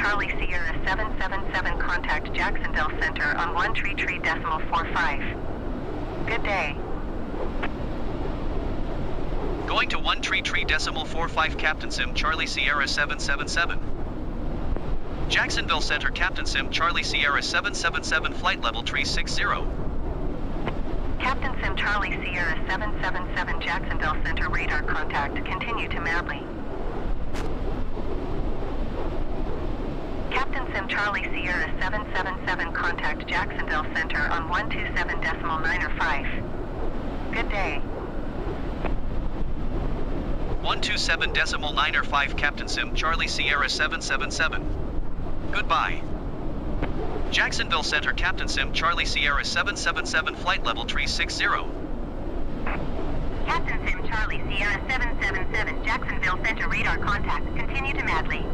Speaker 2: Charlie Sierra 777 contact Jacksonville Center on 133.45. Good day.
Speaker 1: Going to 133.45 Captain Sim Charlie Sierra 777. Jacksonville Center Captain Sim Charlie Sierra 777 flight level 360.
Speaker 2: Captain Sim Charlie Sierra 777 Jacksonville Center radar contact continue to Madley. Captain Captain Sim Charlie Sierra 777, contact Jacksonville Center on 127.905. Good day.
Speaker 1: 127.905 Captain Sim Charlie Sierra 777. Goodbye. Jacksonville Center Captain Sim Charlie Sierra 777 flight level 360.
Speaker 2: Captain Sim Charlie Sierra 777, Jacksonville Center radar contact. Continue to Madley.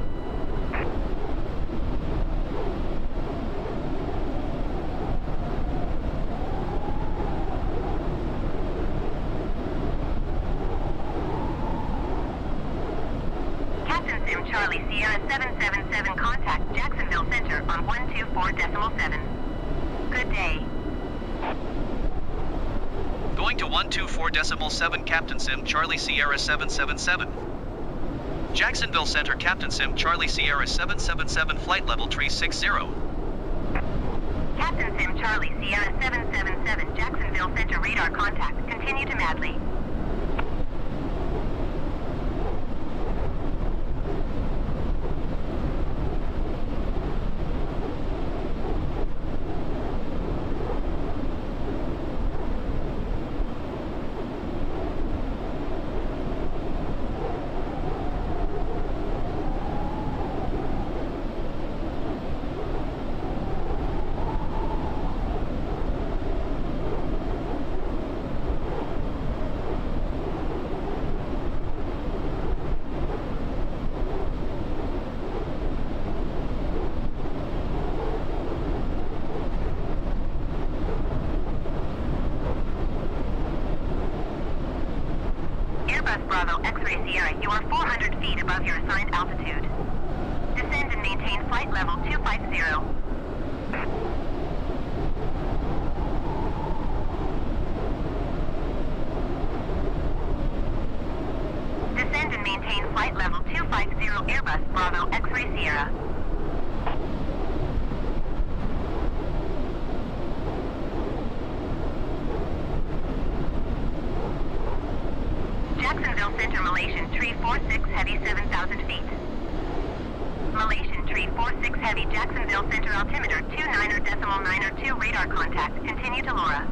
Speaker 2: Captain Sim Charlie Sierra 777, contact Jacksonville Center on 124.7. Good day.
Speaker 1: Going to 124.7 Captain Sim Charlie Sierra 777. Jacksonville Center Captain Sim Charlie Sierra 777 flight level 360.
Speaker 2: Captain Sim Charlie Sierra 777, Jacksonville Center radar contact. Continue to Madley. Airbus Bravo X-Ray Sierra, you are 400 feet above your assigned altitude. Descend and maintain flight level 250. Descend and maintain flight level 250 Airbus Bravo X-Ray Sierra. Jacksonville Center Malaysian Tree 46 Heavy 7,000 feet. Malaysian Tree 46 Heavy Jacksonville Center altimeter 29.902 radar contact. Continue to Laura.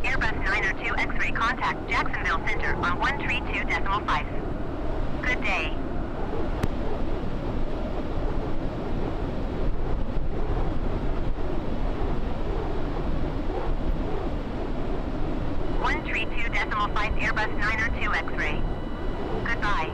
Speaker 2: Airbus 902 X-ray contact Jacksonville Center on 132.5. Good day. Airbus 902 X-ray. Goodbye.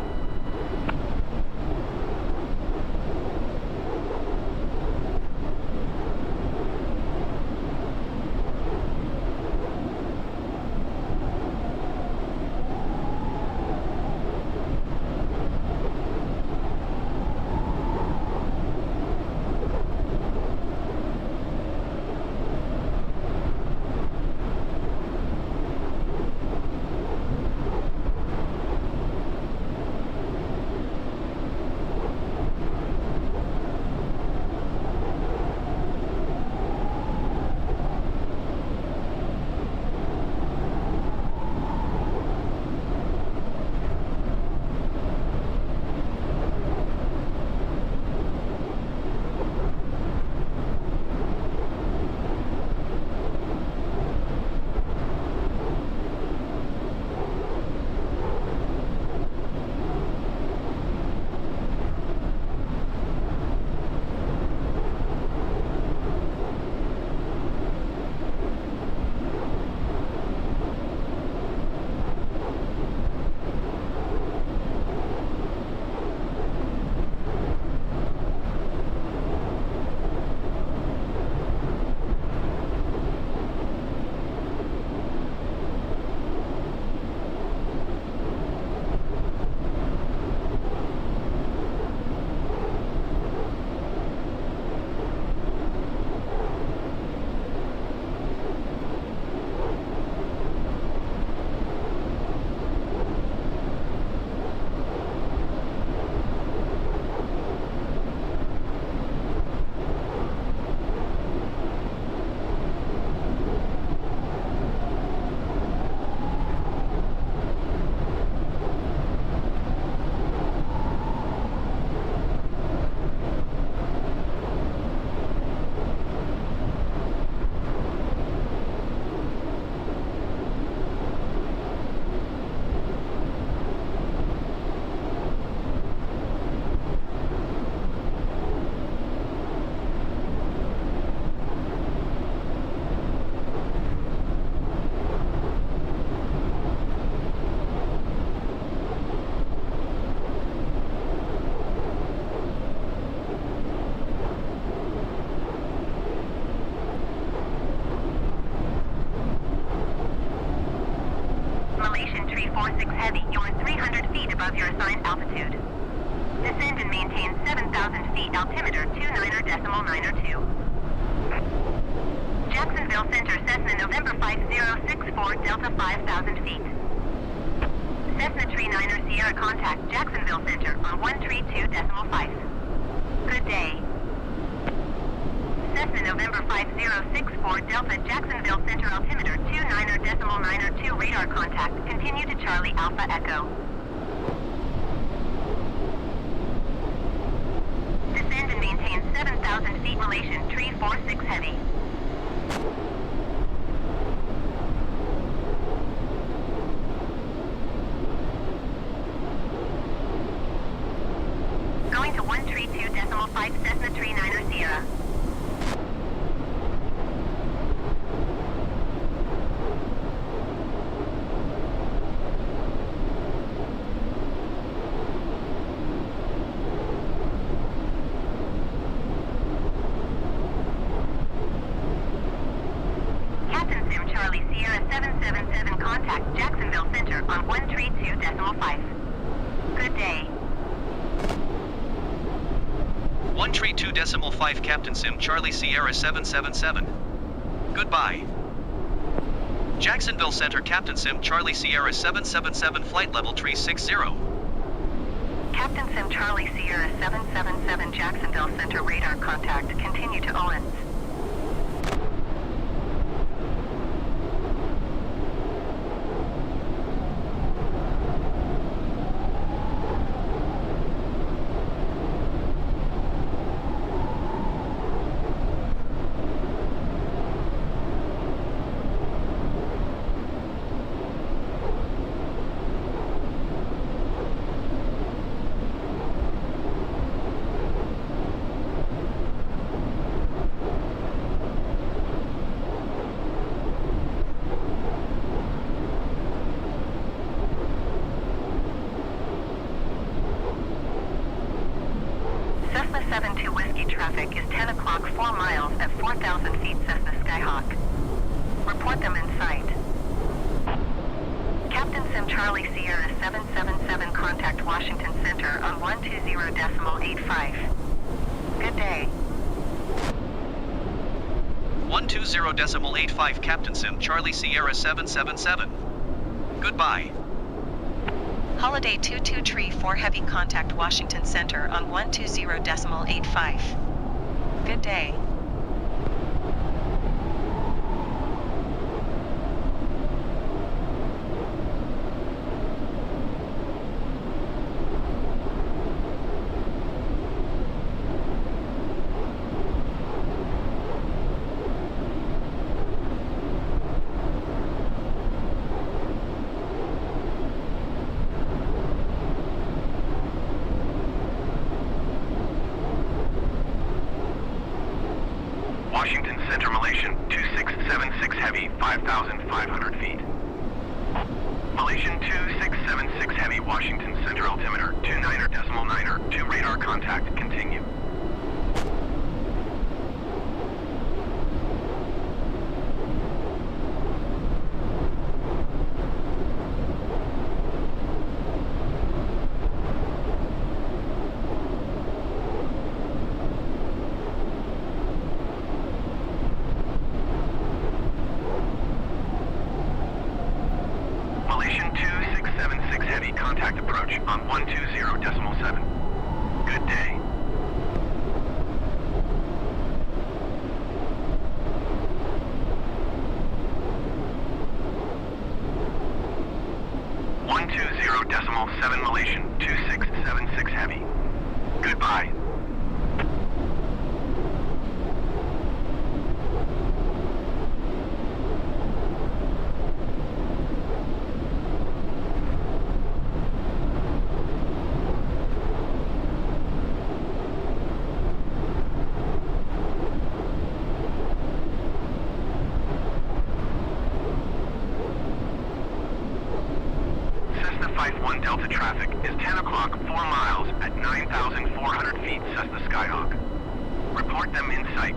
Speaker 2: 346 Heavy, you're 300 feet above your assigned altitude. Descend and maintain 7,000 feet, altimeter 29.902. Jacksonville Center, Cessna, November 5064, Delta 5,000 feet. Cessna Tree 9er Sierra, contact Jacksonville Center on 132.5. Good day. Cessna November 5064, Delta, Jacksonville Center, altimeter 29.902, radar contact, continue to Charlie Alpha Echo. Descend and maintain 7,000 feet, relation 346 Heavy. Going to 132.5, Cessna Tree 9er Sierra. Captain Sim Charlie Sierra 777, contact Jacksonville Center on 132.5. Good day.
Speaker 1: 132.5 Captain Sim Charlie Sierra 777. Goodbye. Jacksonville Center Captain Sim Charlie Sierra 777 flight level 360.
Speaker 2: Captain Sim Charlie Sierra 777, Jacksonville Center, radar contact, continue to Owens. Cessna 72 Whiskey traffic is 10 o'clock, 4 miles at 4,000 feet, Cessna Skyhawk. Report them in sight. Captain Sim Charlie Sierra 777, contact Washington Center on 120.85. Good day.
Speaker 1: 120.85 Captain Sim Charlie Sierra 777. Goodbye.
Speaker 2: Holiday 22 Tree 4 Heavy, contact Washington Center on 120.85. Good day.
Speaker 4: Washington Center, Malaysian 2676 Heavy, 5,500 feet. Malaysian 2676 Heavy, Washington Center, altimeter 29.902, radar contact, continue. Malaysian 2676 Heavy, contact approach on 120.7. Good day. .7 Malaysian 2676 Heavy. Goodbye. Cessna 51 Delta traffic is 10 o'clock, 4 miles at 9,400 feet, Cessna Skyhawk. Report them in sight.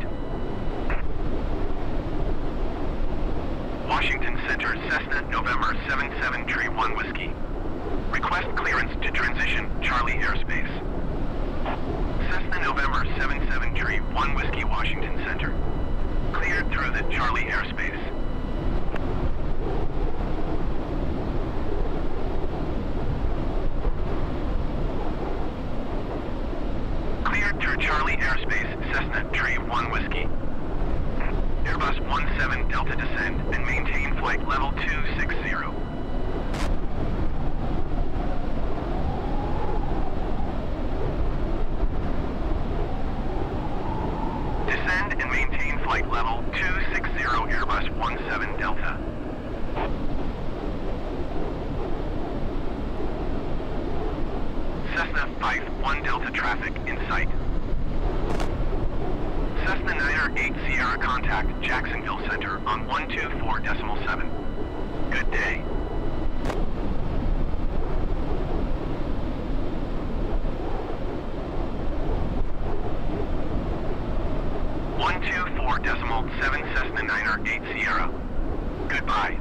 Speaker 4: Washington Washington Center, Cessna, November 77 Tree 1 Whiskey. Request clearance to transition Charlie airspace. Cessna, November 77 Tree 1 Whiskey, Washington Center. Cleared through the Charlie airspace. Cleared through Charlie airspace, Cessna, Tree 1 Whiskey. Airbus 17 Delta descend and maintain flight level 260. Descend and maintain flight level 260 Airbus 17 Delta. Cessna 51 Delta traffic in sight. Cessna 908 Sierra contact Jacksonville Center on 124.7. Good day. .7 Cessna 908 Sierra. Goodbye.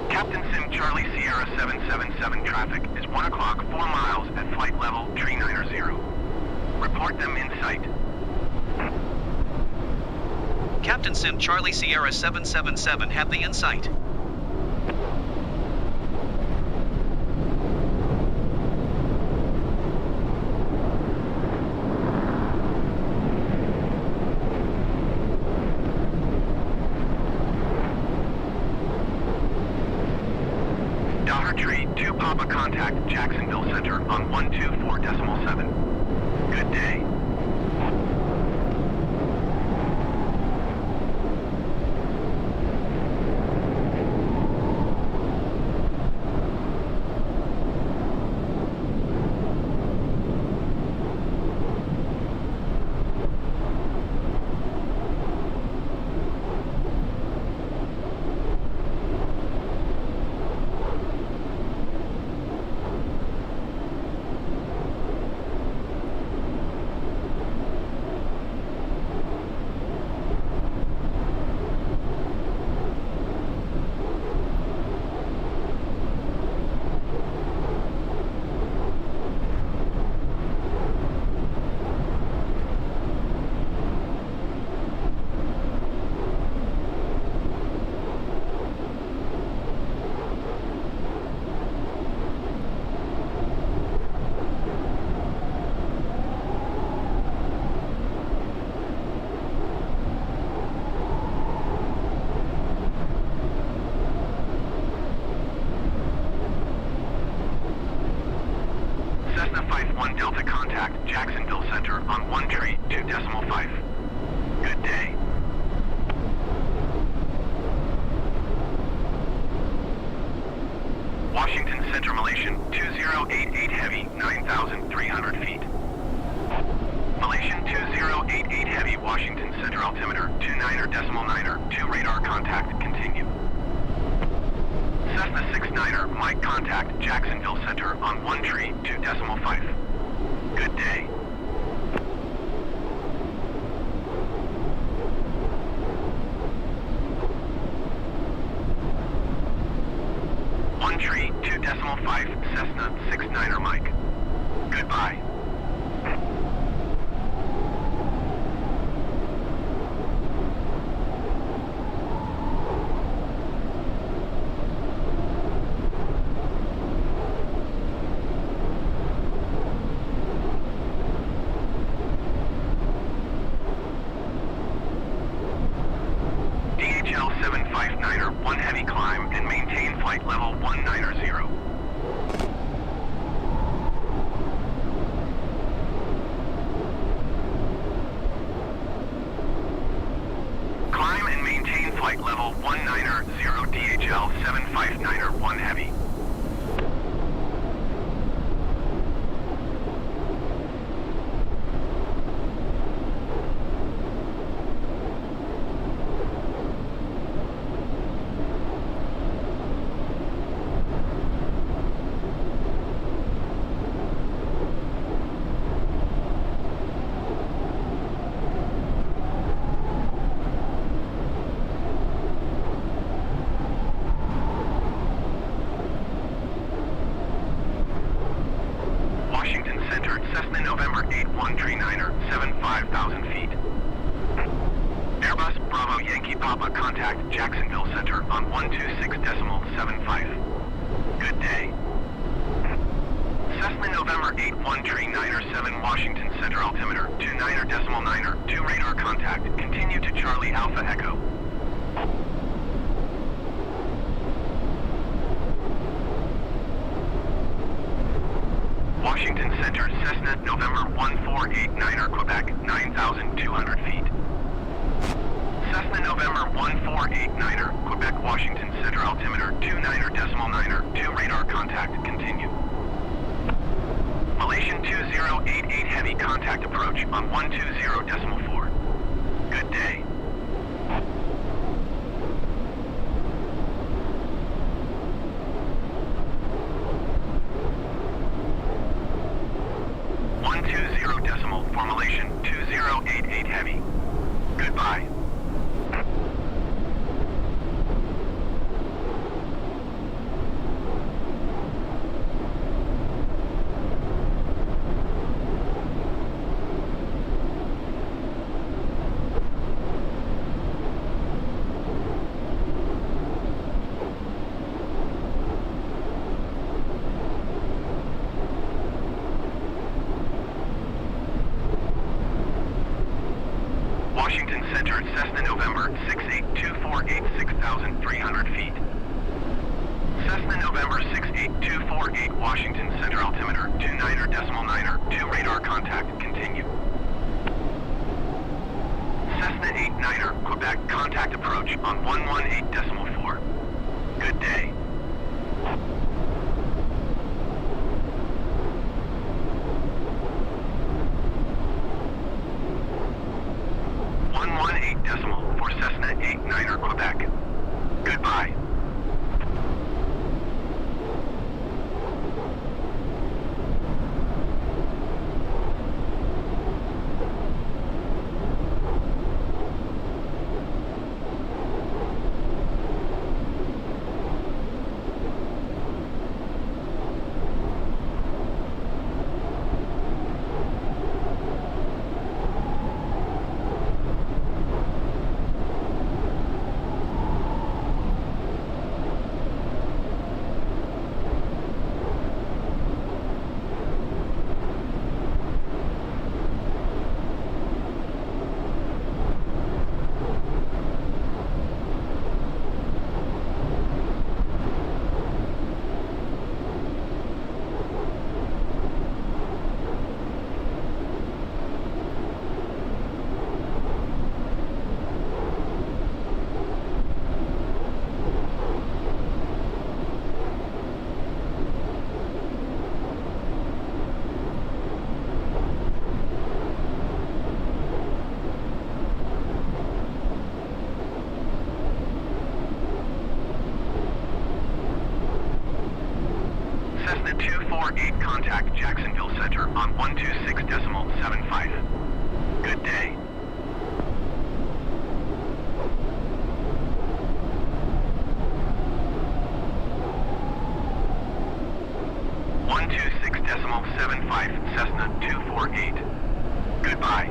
Speaker 4: Captain Sim Charlie Sierra 777 traffic is 1 o'clock 4 miles at flight level 390. Report them in sight.
Speaker 1: Captain Sim Charlie Sierra 777 have the insight.
Speaker 4: Daughter Tree 2 Papa contact Jacksonville Center on 124.7. Good day. Cessna 51 Delta contact Jacksonville Center on 132.5. Good day. Washington Center Malaysian 2088 Heavy 9,300 feet. Malaysian 2088 Heavy Washington Center altimeter 29.9. 2 radar contact continue. Cessna 69er Mike contact Jacksonville Center on 132.5. Good day. One tree 2.5 Cessna 69er Mike. Goodbye. DHL 759er 1 heavy climb and maintain flight level 190. flight level 190 DHL 759er 1 Heavy. Washington Center, Cessna November 8139er, 75,000 feet. Airbus Bravo Yankee Papa contact Jacksonville Center on 126.75. Good day. Cessna November 8139er 7 Washington Center altimeter 29er 2 radar contact. Continue to Charlie Alpha Echo. Washington Center, Cessna, November 1489er, Quebec, 9,200 feet. Cessna, November 1489er, Quebec, Washington Center, altimeter 29er 2 radar contact, continue. Malaysian 2088 heavy contact approach on 120.4. Good day. For Malaysian 2088 heavy. Goodbye. Washington Center, Cessna November 68248, 6,300 feet. Cessna November 68248, Washington Center, altimeter 29er 2 radar contact, continue. Cessna 89er, Quebec, contact approach on 118.4. Good day. For Cessna 89er, Quebec. Goodbye. Cessna 248 contact Jacksonville Center on 126.75. Good day. Cessna 248. Goodbye.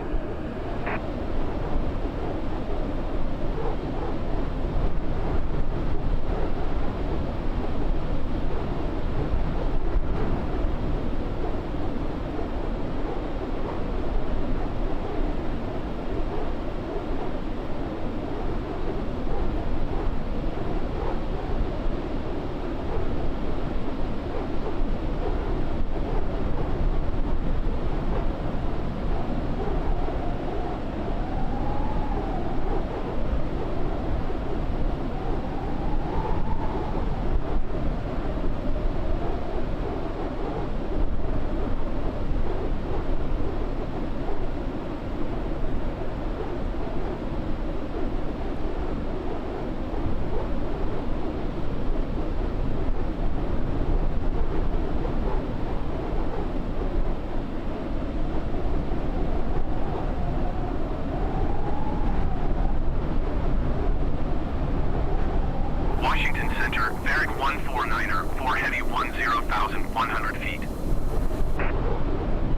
Speaker 4: Center, Varric 149er, 4 Heavy 10,100 feet.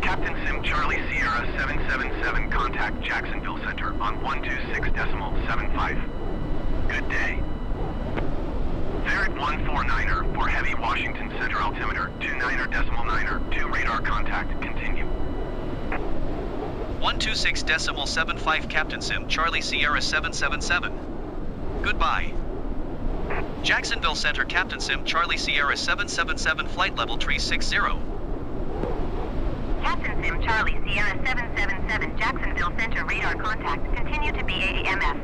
Speaker 4: Captain Sim Charlie Sierra 777, contact Jacksonville Center on 126.75. Good day. Varric 149er, 4 Heavy Washington Center altimeter, 29.9er, 2 radar contact, continue.
Speaker 1: 126.75 Captain Sim Charlie Sierra 777. Goodbye. Jacksonville Center Captain Sim Charlie Sierra 777 flight level 360.
Speaker 2: Captain Sim Charlie Sierra 777 Jacksonville Center radar contact. Continue to BAAMF.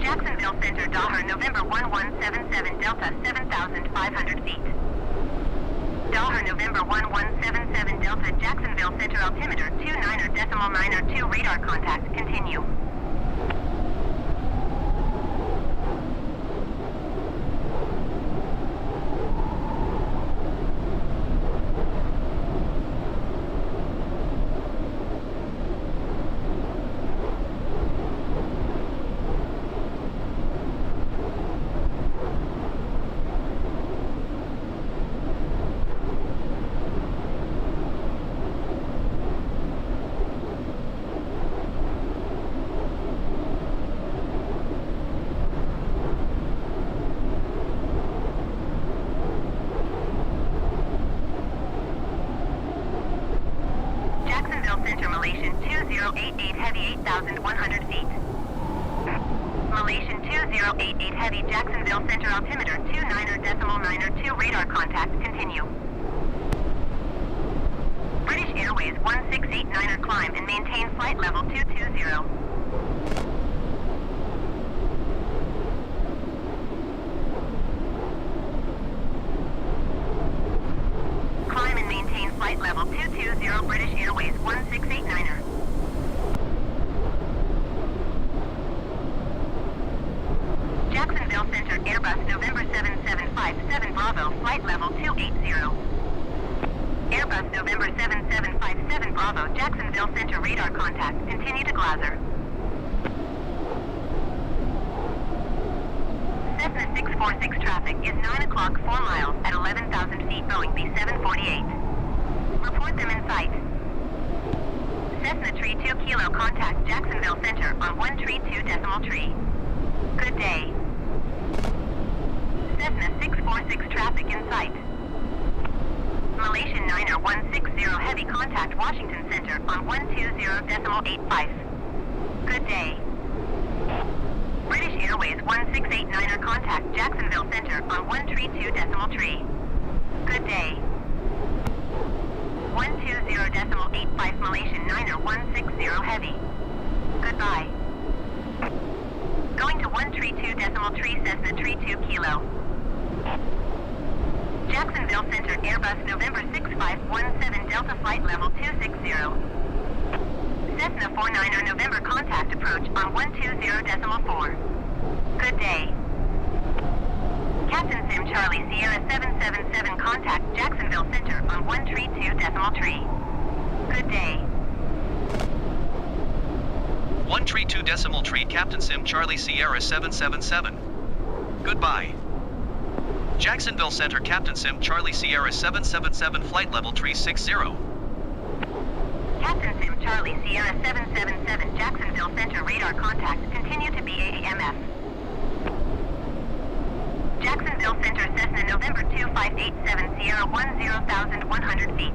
Speaker 2: Jacksonville Center, Daher, November 1177, Delta, 7,500 feet. Daher, November 1177, Delta, Jacksonville Center, altimeter, 29.902, radar contact, continue. Center, Malaysian 2088, heavy 8,100 feet. Malaysian 2088, heavy, Jacksonville Center, altimeter, 29.902, radar contact, continue. British Airways 1689er, climb and maintain flight level 220. Climb and maintain flight level 220, British Airways 1689er. Jacksonville Center, Airbus November 7757 Bravo, flight level 280. Airbus November 7757 Bravo, Jacksonville Center, radar contact, continue to Glazer. Cessna 646 traffic is 9 o'clock 4 miles at 11,000 feet, Boeing B748. Report them in sight. Cessna tree 2 kilo, contact Jacksonville Center on 132.3. Good day. Cessna 646 traffic in sight. Malaysian 9er 160 heavy, contact Washington Center on 120.85. Good day. British Airways 1689er, contact Jacksonville Center on 132.3. Good day. 120.85 Malaysian 9er 160 heavy. Goodbye. Going to 132.3 Cessna 32 kilo. Jacksonville Center, Airbus November 6517 Delta, flight level 260. Cessna 49er November, contact approach on 120.4. Good day. Captain Sim Charlie Sierra 777, contact Jacksonville Center on 132.3. Good day.
Speaker 1: 132.3 Captain Sim Charlie Sierra 777. Goodbye. Jacksonville Center Captain Sim Charlie Sierra 777 flight level 360.
Speaker 2: Captain Sim Charlie Sierra 777 Jacksonville Center, radar contact, continue to BAAMF. Jacksonville Center, Cessna November 2587 Sierra 10,100 feet.